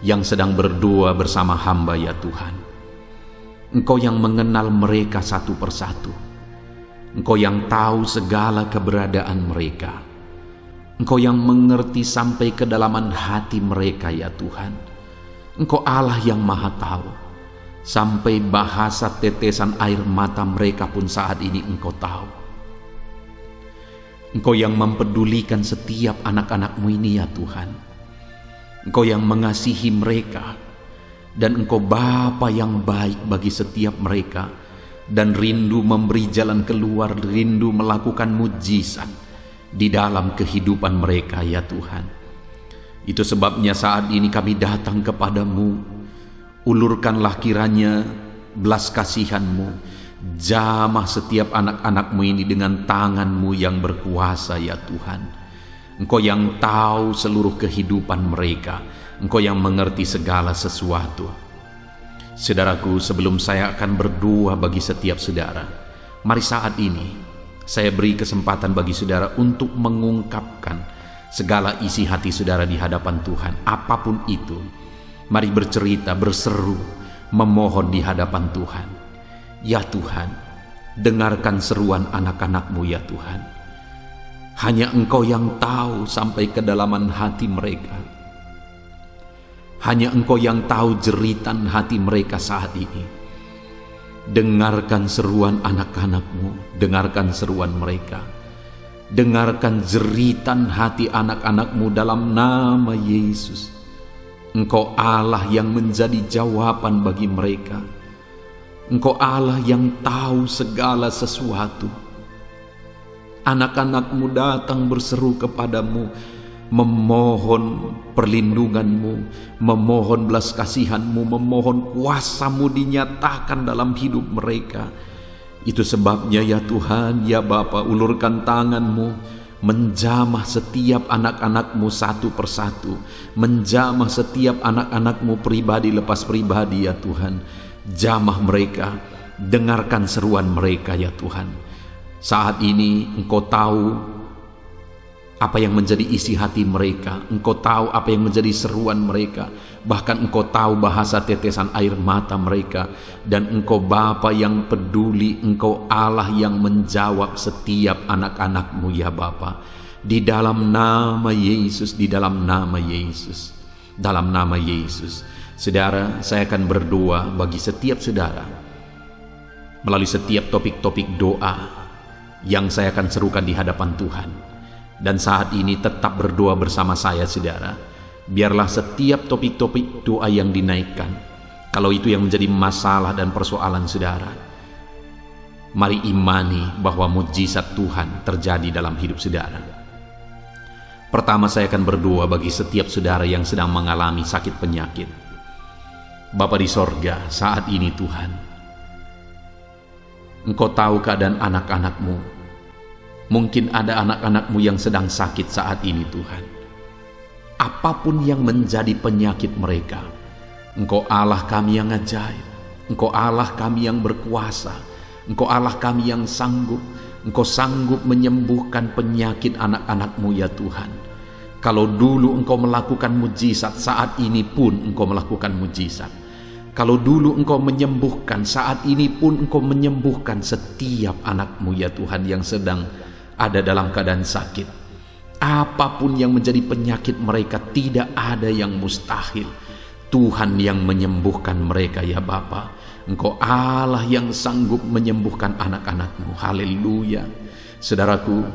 yang sedang berdoa bersama hamba, ya Tuhan. Engkau yang mengenal mereka satu persatu. Engkau yang tahu segala keberadaan mereka. Engkau yang mengerti sampai kedalaman hati mereka, ya Tuhan. Engkau Allah yang maha tahu. Sampai bahasa tetesan air mata mereka pun saat ini Engkau tahu. Engkau yang mempedulikan setiap anak-anak-Mu ini, ya Tuhan. Engkau yang mengasihi mereka, dan Engkau Bapa yang baik bagi setiap mereka, dan rindu memberi jalan keluar, rindu melakukan mujizat di dalam kehidupan mereka, ya Tuhan. Itu sebabnya saat ini kami datang kepadamu. Ulurkanlah kiranya belas kasihan-Mu, jamah setiap anak-anak-Mu ini dengan tangan-Mu yang berkuasa, ya Tuhan. Engkau yang tahu seluruh kehidupan mereka. Engkau yang mengerti segala sesuatu. Saudaraku, sebelum saya akan berdoa bagi setiap saudara, mari saat ini saya beri kesempatan bagi saudara untuk mengungkapkan segala isi hati saudara di hadapan Tuhan, apapun itu. Mari bercerita, berseru, memohon di hadapan Tuhan. Ya Tuhan, dengarkan seruan anak-anak-Mu ya Tuhan. Hanya Engkau yang tahu sampai kedalaman hati mereka. Hanya Engkau yang tahu jeritan hati mereka saat ini. Dengarkan seruan anak-anak-Mu, dengarkan seruan mereka. Dengarkan jeritan hati anak-anak-Mu dalam nama Yesus. Engkau Allah yang menjadi jawaban bagi mereka. Engkau Allah yang tahu segala sesuatu. Anak-anak-Mu datang berseru kepadamu, memohon perlindungan-Mu, memohon belas kasihan-Mu, memohon kuasa-Mu dinyatakan dalam hidup mereka. Itu sebabnya ya Tuhan, ya Bapa, ulurkan tangan-Mu, menjamah setiap anak-anak-Mu satu persatu, menjamah setiap anak-anak-Mu pribadi lepas pribadi ya Tuhan. Jamah mereka, dengarkan seruan mereka ya Tuhan. Saat ini Engkau tahu apa yang menjadi isi hati mereka, Engkau tahu apa yang menjadi seruan mereka, bahkan Engkau tahu bahasa tetesan air mata mereka. Dan Engkau Bapa yang peduli, Engkau Allah yang menjawab setiap anak-anak-Mu ya Bapa. Di dalam nama Yesus, di dalam nama Yesus, dalam nama Yesus. Saudara, saya akan berdoa bagi setiap saudara melalui setiap topik-topik doa yang saya akan serukan di hadapan Tuhan. Dan saat ini tetap berdoa bersama saya saudara. Biarlah setiap topik-topik doa yang dinaikkan, kalau itu yang menjadi masalah dan persoalan saudara, mari imani bahwa mujizat Tuhan terjadi dalam hidup saudara. Pertama, saya akan berdoa bagi setiap saudara yang sedang mengalami sakit penyakit. Bapa di sorga, saat ini Tuhan, Engkau tahu keadaan anak-anak-Mu. Mungkin ada anak-anak-Mu yang sedang sakit saat ini Tuhan. Apapun yang menjadi penyakit mereka, Engkau Allah kami yang ajaib, Engkau Allah kami yang berkuasa, Engkau Allah kami yang sanggup. Engkau sanggup menyembuhkan penyakit anak-anak-Mu ya Tuhan. Kalau dulu Engkau melakukan mujizat, saat ini pun Engkau melakukan mujizat. Kalau dulu Engkau menyembuhkan, saat ini pun Engkau menyembuhkan setiap anak-Mu ya Tuhan yang sedang ada dalam keadaan sakit. Apapun yang menjadi penyakit mereka, tidak ada yang mustahil. Tuhan yang menyembuhkan mereka ya Bapa. Engkau Allah yang sanggup menyembuhkan anak-anak-Mu. Haleluya. Saudaraku,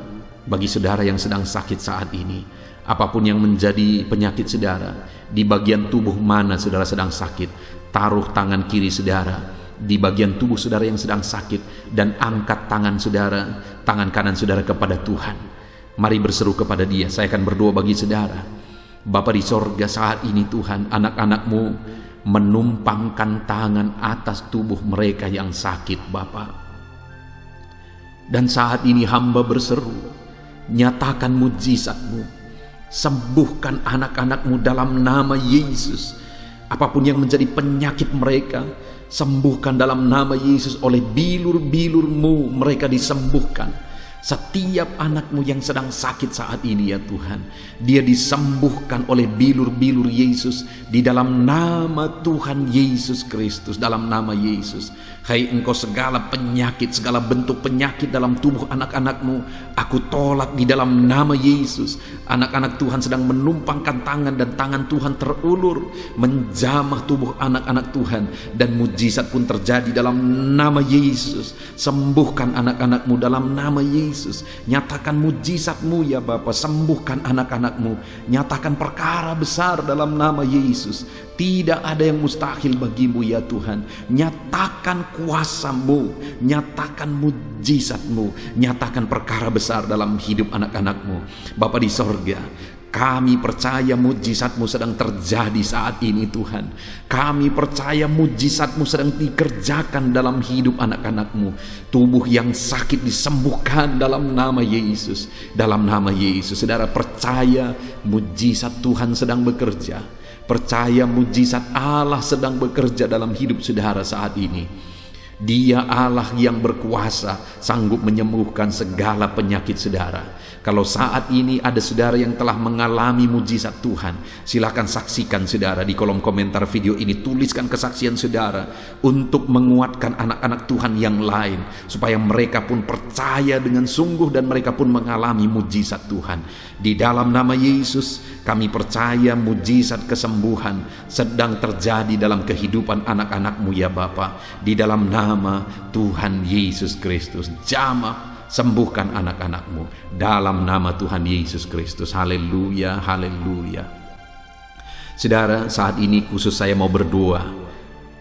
bagi saudara yang sedang sakit saat ini, apapun yang menjadi penyakit saudara, di bagian tubuh mana saudara sedang sakit, taruh tangan kiri saudara di bagian tubuh saudara yang sedang sakit, dan angkat tangan saudara, tangan kanan saudara kepada Tuhan. Mari berseru kepada Dia. Saya akan berdoa bagi saudara. Bapa di sorga, saat ini Tuhan, anak-anak-Mu menumpangkan tangan atas tubuh mereka yang sakit Bapa. Dan saat ini hamba berseru, nyatakan mujizat-Mu, sembuhkan anak-anak-Mu dalam nama Yesus. Apapun yang menjadi penyakit mereka, sembuhkan dalam nama Yesus. Oleh bilur-bilur-Mu mereka disembuhkan. Setiap anak-Mu yang sedang sakit saat ini ya Tuhan, dia disembuhkan oleh bilur-bilur Yesus di dalam nama Tuhan Yesus Kristus, dalam nama Yesus. Hai Engkau, segala penyakit, segala bentuk penyakit dalam tubuh anak-anak-Mu, aku tolak di dalam nama Yesus. Anak-anak Tuhan sedang menumpangkan tangan, dan tangan Tuhan terulur menjamah tubuh anak-anak Tuhan, dan mujizat pun terjadi dalam nama Yesus. Sembuhkan anak-anak-Mu dalam nama Yesus. Nyatakan mujizat-Mu ya Bapa, sembuhkan anak-anak-Mu. Nyatakan perkara besar dalam nama Yesus. Tidak ada yang mustahil bagimu ya Tuhan. Nyatakan kuasa-Mu, nyatakan mujizat-Mu, nyatakan perkara besar dalam hidup anak-anak-Mu. Bapa di sorga, kami percaya mujizat-Mu sedang terjadi saat ini Tuhan. Kami percaya mujizat-Mu sedang dikerjakan dalam hidup anak-anak-Mu. Tubuh yang sakit disembuhkan dalam nama Yesus. Dalam nama Yesus, saudara percaya mujizat Tuhan sedang bekerja. Percaya mujizat Allah sedang bekerja dalam hidup saudara saat ini. Dia Allah yang berkuasa, sanggup menyembuhkan segala penyakit saudara. Kalau saat ini ada saudara yang telah mengalami mujizat Tuhan, silakan saksikan saudara di kolom komentar video ini. Tuliskan kesaksian saudara untuk menguatkan anak-anak Tuhan yang lain, supaya mereka pun percaya dengan sungguh dan mereka pun mengalami mujizat Tuhan. Di dalam nama Yesus, kami percaya mujizat kesembuhan sedang terjadi dalam kehidupan anak-anak-Mu ya Bapa. Di dalam nama Tuhan Yesus Kristus, jamah sembuhkan anak-anak-Mu dalam nama Tuhan Yesus Kristus. Haleluya, haleluya. Saudara, saat ini khusus saya mau berdoa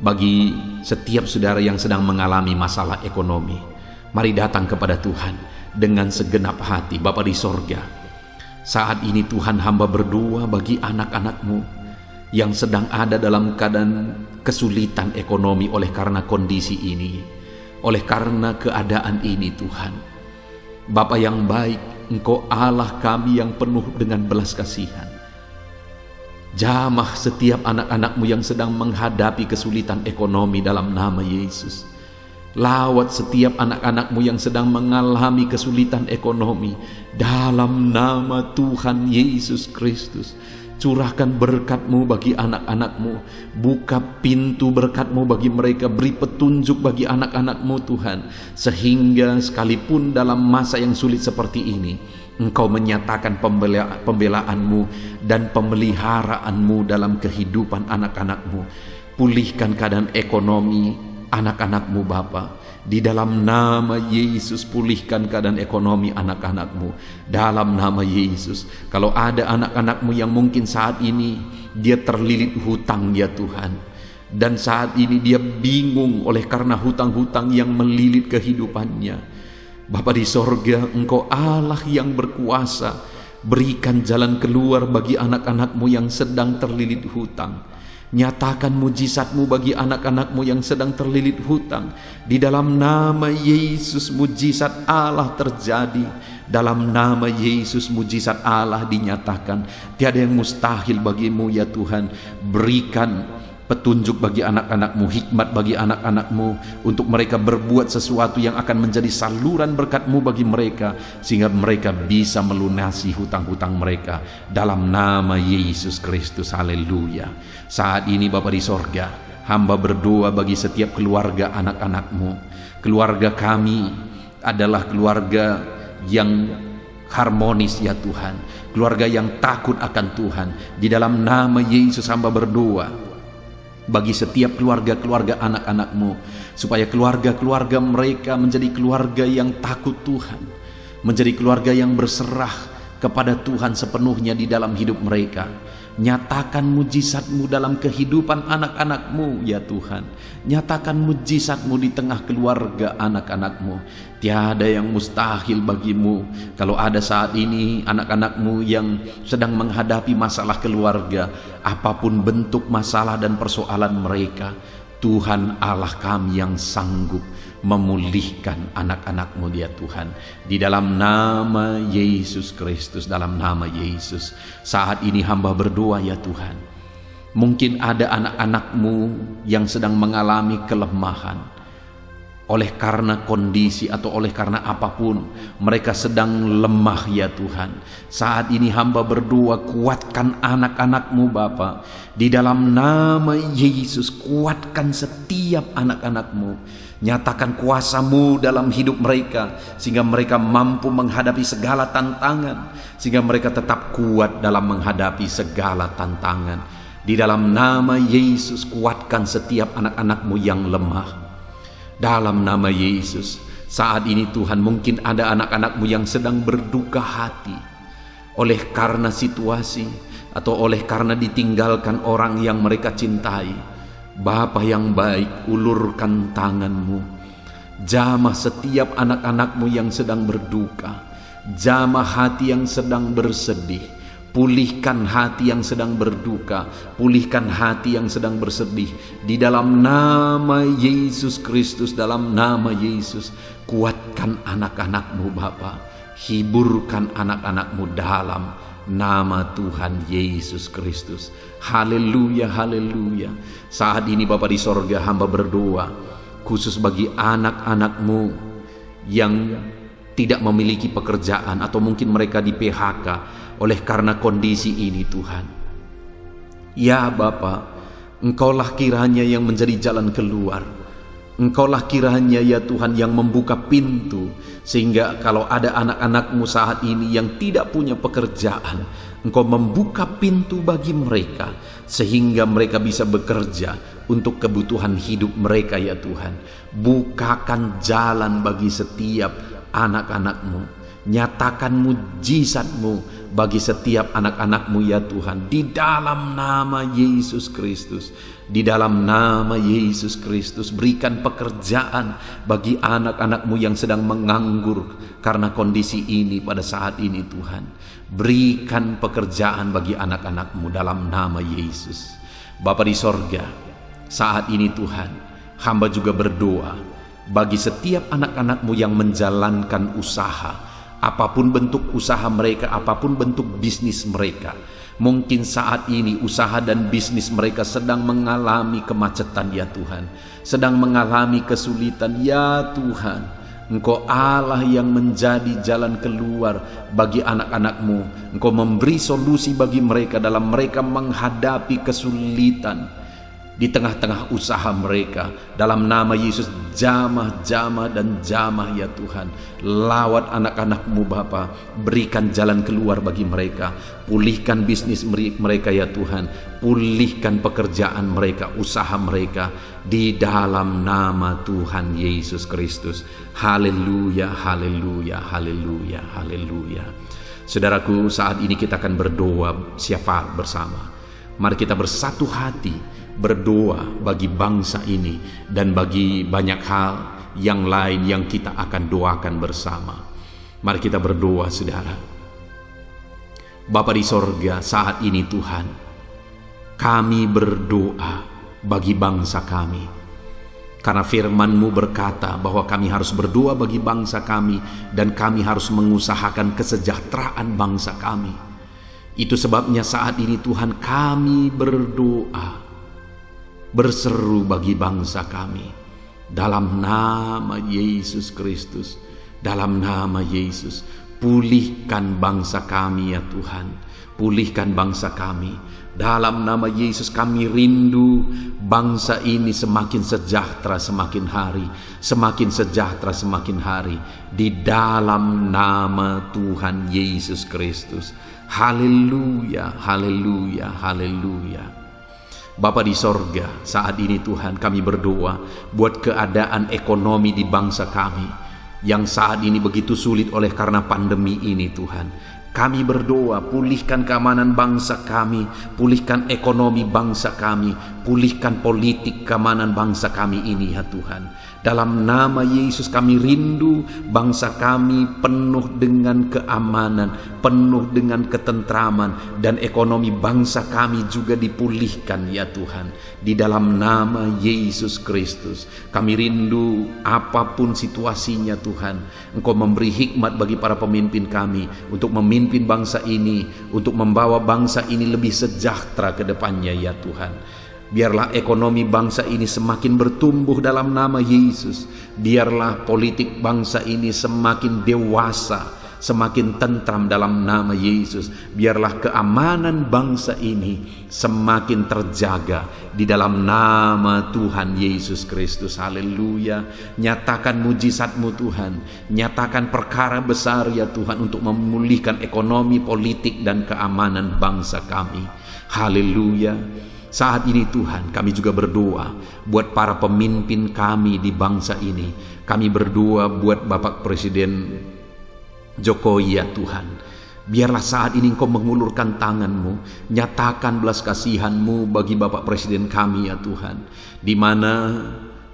bagi setiap saudara yang sedang mengalami masalah ekonomi. Mari datang kepada Tuhan dengan segenap hati. Bapa di sorga, saat ini Tuhan, hamba berdoa bagi anak-anak-Mu yang sedang ada dalam keadaan kesulitan ekonomi oleh karena kondisi ini, oleh karena keadaan ini Tuhan. Bapa yang baik, Engkau Allah kami yang penuh dengan belas kasihan. Jamah setiap anak-anak-Mu yang sedang menghadapi kesulitan ekonomi dalam nama Yesus. Lawat setiap anak-anak-Mu yang sedang mengalami kesulitan ekonomi dalam nama Tuhan Yesus Kristus. Curahkan berkat-Mu bagi anak-anak-Mu. Buka pintu berkat-Mu bagi mereka. Beri petunjuk bagi anak-anak-Mu Tuhan. Sehingga sekalipun dalam masa yang sulit seperti ini, Engkau menyatakan pembelaan-Mu dan pemeliharaanmu dalam kehidupan anak-anak-Mu. Pulihkan keadaan ekonomi anak-anak-Mu Bapa. Di dalam nama Yesus, pulihkan keadaan ekonomi anak-anak-Mu dalam nama Yesus. Kalau ada anak-anak-Mu yang mungkin saat ini dia terlilit hutang ya Tuhan, dan saat ini dia bingung oleh karena hutang-hutang yang melilit kehidupannya, Bapa di sorga, Engkau Allah yang berkuasa. Berikan jalan keluar bagi anak-anak-Mu yang sedang terlilit hutang. Nyatakan mujizat-Mu bagi anak-anak-Mu yang sedang terlilit hutang. Di dalam nama Yesus, mujizat Allah terjadi. Dalam nama Yesus, mujizat Allah dinyatakan. Tiada yang mustahil bagi-Mu ya Tuhan. Berikan petunjuk bagi anak-anak-Mu, hikmat bagi anak-anak-Mu, untuk mereka berbuat sesuatu yang akan menjadi saluran berkat-Mu bagi mereka, sehingga mereka bisa melunasi hutang-hutang mereka dalam nama Yesus Kristus. Haleluya. Saat ini Bapa di sorga, hamba berdoa bagi setiap keluarga anak-anak-Mu. Keluarga kami adalah keluarga yang harmonis ya Tuhan, keluarga yang takut akan Tuhan. Di dalam nama Yesus hamba berdoa bagi setiap keluarga-keluarga anak-anak-Mu, supaya keluarga-keluarga mereka menjadi keluarga yang takut Tuhan, menjadi keluarga yang berserah kepada Tuhan sepenuhnya di dalam hidup mereka. Nyatakan mujizat-Mu dalam kehidupan anak-anak-Mu ya Tuhan. Nyatakan mujizat-Mu di tengah keluarga anak-anak-Mu. Tiada yang mustahil bagi-Mu. Kalau ada saat ini anak-anak-Mu yang sedang menghadapi masalah keluarga, apapun bentuk masalah dan persoalan mereka, Tuhan Allah kami yang sanggup memulihkan anak-anak-Mu ya Tuhan. Di dalam nama Yesus Kristus, dalam nama Yesus, saat ini hamba berdoa ya Tuhan. Mungkin ada anak-anak-Mu yang sedang mengalami kelemahan oleh karena kondisi atau oleh karena apapun, mereka sedang lemah ya Tuhan. Saat ini hamba berdoa, kuatkan anak-anak-Mu Bapa. Di dalam nama Yesus, kuatkan setiap anak-anak-Mu. Nyatakan kuasa-Mu dalam hidup mereka, sehingga mereka mampu menghadapi segala tantangan, sehingga mereka tetap kuat dalam menghadapi segala tantangan. Di dalam nama Yesus, kuatkan setiap anak-anak-Mu yang lemah. Dalam nama Yesus, saat ini Tuhan, mungkin ada anak-anak-Mu yang sedang berduka hati oleh karena situasi atau oleh karena ditinggalkan orang yang mereka cintai. Bapa yang baik, ulurkan tangan-Mu, jamah setiap anak-anak-Mu yang sedang berduka, jamah hati yang sedang bersedih, pulihkan hati yang sedang berduka, pulihkan hati yang sedang bersedih. Di dalam nama Yesus Kristus, dalam nama Yesus, kuatkan anak-anak-Mu Bapa, hiburkan anak-anak-Mu dalam nama Tuhan Yesus Kristus. Haleluya, haleluya. Saat ini Bapa di sorga, hamba berdoa khusus bagi anak-anak-Mu yang tidak memiliki pekerjaan atau mungkin mereka di PHK oleh karena kondisi ini Tuhan. Ya Bapa, Engkaulah kiranya yang menjadi jalan keluar. Engkaulah kiranya ya Tuhan yang membuka pintu, sehingga kalau ada anak-anak-Mu saat ini yang tidak punya pekerjaan, Engkau membuka pintu bagi mereka sehingga mereka bisa bekerja untuk kebutuhan hidup mereka ya Tuhan. Bukakan jalan bagi setiap anak-anak-Mu. Nyatakan mujizat-Mu bagi setiap anak-anak-Mu ya Tuhan, di dalam nama Yesus Kristus. Di dalam nama Yesus Kristus, berikan pekerjaan bagi anak-anak-Mu yang sedang menganggur karena kondisi ini pada saat ini Tuhan. Berikan pekerjaan bagi anak-anak-Mu dalam nama Yesus. Bapa di sorga, saat ini Tuhan, hamba juga berdoa bagi setiap anak-anak-Mu yang menjalankan usaha, apapun bentuk usaha mereka, apapun bentuk bisnis mereka. Mungkin saat ini usaha dan bisnis mereka sedang mengalami kemacetan ya Tuhan, sedang mengalami kesulitan ya Tuhan. Engkau Allah yang menjadi jalan keluar bagi anak-anak-Mu. Engkau memberi solusi bagi mereka dalam mereka menghadapi kesulitan di tengah-tengah usaha mereka. Dalam nama Yesus, jamah-jamah dan jamah ya Tuhan. Lawat anak-anak-Mu Bapa, berikan jalan keluar bagi mereka. Pulihkan bisnis mereka ya Tuhan. Pulihkan pekerjaan mereka, usaha mereka, di dalam nama Tuhan Yesus Kristus. Haleluya, haleluya, haleluya, haleluya. Saudaraku, saat ini kita akan berdoa syafaat bersama. Mari kita bersatu hati berdoa bagi bangsa ini dan bagi banyak hal yang lain yang kita akan doakan bersama. Mari kita berdoa saudara. Bapa di sorga, saat ini Tuhan, kami berdoa bagi bangsa kami. Karena firman-Mu berkata bahwa kami harus berdoa bagi bangsa kami dan kami harus mengusahakan kesejahteraan bangsa kami. Itu sebabnya saat ini Tuhan kami berdoa, berseru bagi bangsa kami dalam nama Yesus Kristus. Dalam nama Yesus, pulihkan bangsa kami ya Tuhan, pulihkan bangsa kami. Dalam nama Yesus kami rindu bangsa ini semakin sejahtera semakin hari, semakin sejahtera semakin hari, di dalam nama Tuhan Yesus Kristus. Haleluya, haleluya, haleluya. Bapa di sorga, saat ini Tuhan kami berdoa buat keadaan ekonomi di bangsa kami yang saat ini begitu sulit oleh karena pandemi ini Tuhan. Kami berdoa, pulihkan keamanan bangsa kami, pulihkan ekonomi bangsa kami, pulihkan politik keamanan bangsa kami ini ya Tuhan. Dalam nama Yesus kami rindu bangsa kami penuh dengan keamanan, penuh dengan ketentraman, dan ekonomi bangsa kami juga dipulihkan ya Tuhan. Di dalam nama Yesus Kristus kami rindu apapun situasinya Tuhan, Engkau memberi hikmat bagi para pemimpin kami untuk memimpin bangsa ini, untuk membawa bangsa ini lebih sejahtera ke depannya ya Tuhan. Biarlah ekonomi bangsa ini semakin bertumbuh dalam nama Yesus. Biarlah politik bangsa ini semakin dewasa, semakin tentram dalam nama Yesus. Biarlah keamanan bangsa ini semakin terjaga di dalam nama Tuhan Yesus Kristus. Haleluya. Nyatakan mujizat-Mu Tuhan, nyatakan perkara besar ya Tuhan untuk memulihkan ekonomi, politik, dan keamanan bangsa kami. Haleluya. Saat ini Tuhan kami juga berdoa buat para pemimpin kami di bangsa ini. Kami berdoa buat Bapak Presiden Jokowi ya Tuhan. Biarlah saat ini Engkau mengulurkan tangan-Mu, nyatakan belas kasihan-Mu bagi Bapak Presiden kami ya Tuhan, di mana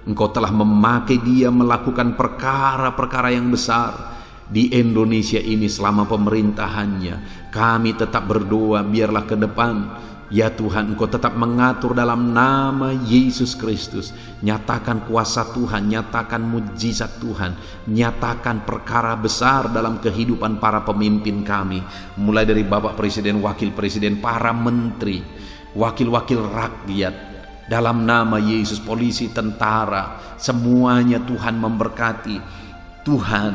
Engkau telah memakai dia melakukan perkara-perkara yang besar di Indonesia ini selama pemerintahannya. Kami tetap berdoa biarlah ke depan ya Tuhan Engkau tetap mengatur dalam nama Yesus Kristus. Nyatakan kuasa Tuhan, nyatakan mujizat Tuhan, nyatakan perkara besar dalam kehidupan para pemimpin kami, mulai dari Bapak Presiden, Wakil Presiden, para menteri, wakil-wakil rakyat, Dalam nama Yesus, polisi, tentara, semuanya Tuhan memberkati. Tuhan,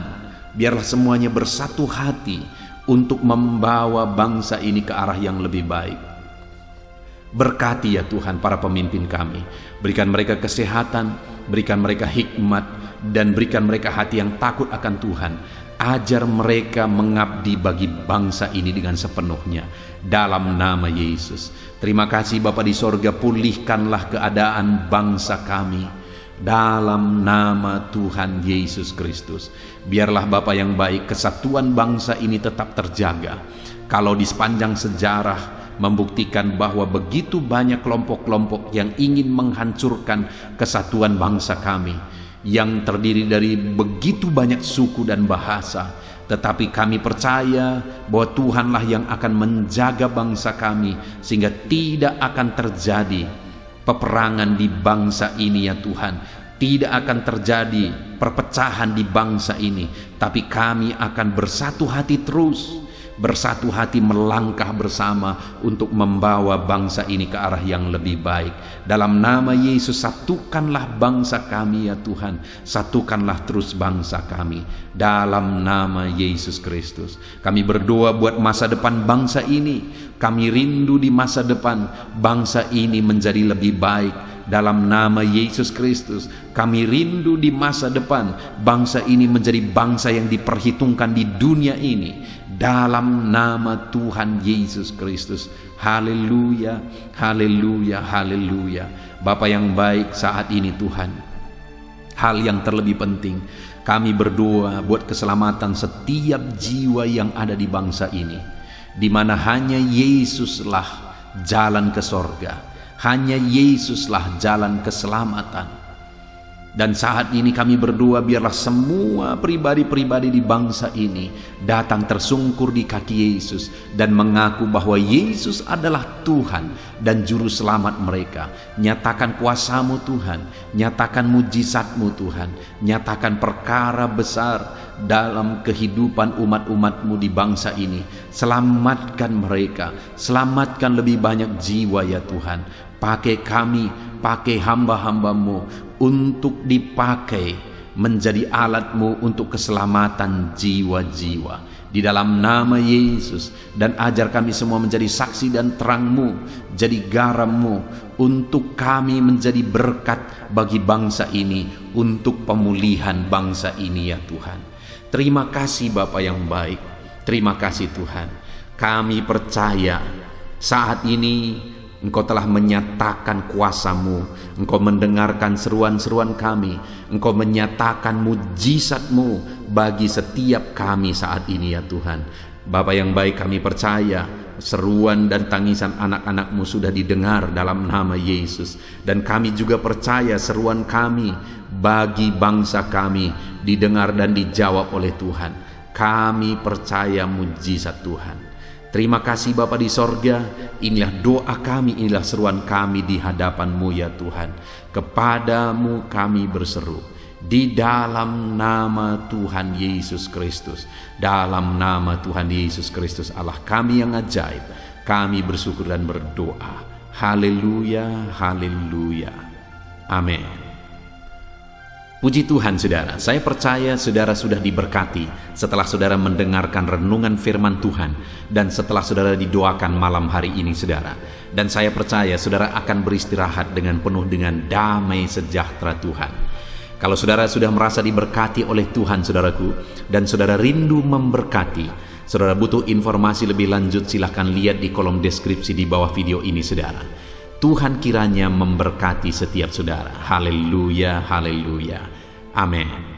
biarlah semuanya bersatu hati untuk membawa bangsa ini ke arah yang lebih baik. Berkati ya Tuhan para pemimpin kami. Berikan mereka kesehatan, berikan mereka hikmat, dan berikan mereka hati yang takut akan Tuhan. Ajar mereka mengabdi bagi bangsa ini dengan sepenuhnya. Dalam nama Yesus. Terima kasih Bapa di sorga, pulihkanlah keadaan bangsa kami. Dalam nama Tuhan Yesus Kristus. Biarlah Bapa yang baik, kesatuan bangsa ini tetap terjaga. Kalau di sepanjang sejarah membuktikan bahwa begitu banyak kelompok-kelompok yang ingin menghancurkan kesatuan bangsa kami, yang terdiri dari begitu banyak suku dan bahasa, tetapi kami percaya bahwa Tuhanlah yang akan menjaga bangsa kami sehingga tidak akan terjadi peperangan di bangsa ini ya Tuhan. Tidak akan terjadi perpecahan di bangsa ini, tapi kami akan bersatu hati terus, bersatu hati melangkah bersama untuk membawa bangsa ini ke arah yang lebih baik. Dalam nama Yesus, satukanlah bangsa kami ya Tuhan. Satukanlah terus bangsa kami. Dalam nama Yesus Kristus, kami berdoa buat masa depan bangsa ini. Kami rindu di masa depan bangsa ini menjadi lebih baik. Dalam nama Yesus Kristus, kami rindu di masa depan bangsa ini menjadi bangsa yang diperhitungkan di dunia ini. Dalam nama Tuhan Yesus Kristus. Haleluya, haleluya, haleluya. Bapa yang baik, saat ini Tuhan, hal yang terlebih penting, kami berdoa buat keselamatan setiap jiwa yang ada di bangsa ini, di mana hanya Yesuslah jalan ke sorga. Hanya Yesuslah jalan keselamatan. Dan saat ini kami berdoa, biarlah semua pribadi-pribadi di bangsa ini datang tersungkur di kaki Yesus dan mengaku bahwa Yesus adalah Tuhan dan Juru Selamat mereka. Nyatakan kuasa-Mu Tuhan, nyatakan mujizat-Mu Tuhan, nyatakan perkara besar dalam kehidupan umat-umat-Mu di bangsa ini. Selamatkan mereka, selamatkan lebih banyak jiwa ya Tuhan. Pakai kami, pakai hamba-hamba-Mu untuk dipakai menjadi alat-Mu untuk keselamatan jiwa-jiwa. Di dalam nama Yesus, dan ajar kami semua menjadi saksi dan terang-Mu, jadi garam-Mu, untuk kami menjadi berkat bagi bangsa ini, untuk pemulihan bangsa ini ya Tuhan. Terima kasih Bapa yang baik, terima kasih Tuhan. Kami percaya saat ini Engkau telah menyatakan kuasa-Mu, Engkau mendengarkan seruan-seruan kami, Engkau menyatakan mujizat-Mu bagi setiap kami saat ini ya Tuhan. Bapa yang baik, kami percaya seruan dan tangisan anak-anak-Mu sudah didengar dalam nama Yesus. Dan kami juga percaya seruan kami bagi bangsa kami didengar dan dijawab oleh Tuhan. Kami percaya mujizat Tuhan. Terima kasih Bapa di sorga, inilah doa kami, inilah seruan kami di hadapan-Mu ya Tuhan. Kepadamu kami berseru, di dalam nama Tuhan Yesus Kristus. Dalam nama Tuhan Yesus Kristus Allah kami yang ajaib, kami bersyukur dan berdoa. Haleluya, haleluya. Amin. Puji Tuhan saudara, saya percaya saudara sudah diberkati setelah saudara mendengarkan renungan firman Tuhan dan setelah saudara didoakan malam hari ini saudara. Dan saya percaya saudara akan beristirahat dengan penuh dengan damai sejahtera Tuhan. Kalau saudara sudah merasa diberkati oleh Tuhan saudaraku, dan saudara rindu memberkati, saudara butuh informasi lebih lanjut, silahkan lihat di kolom deskripsi di bawah video ini saudara. Tuhan kiranya memberkati setiap saudara. Haleluya, haleluya. Amin.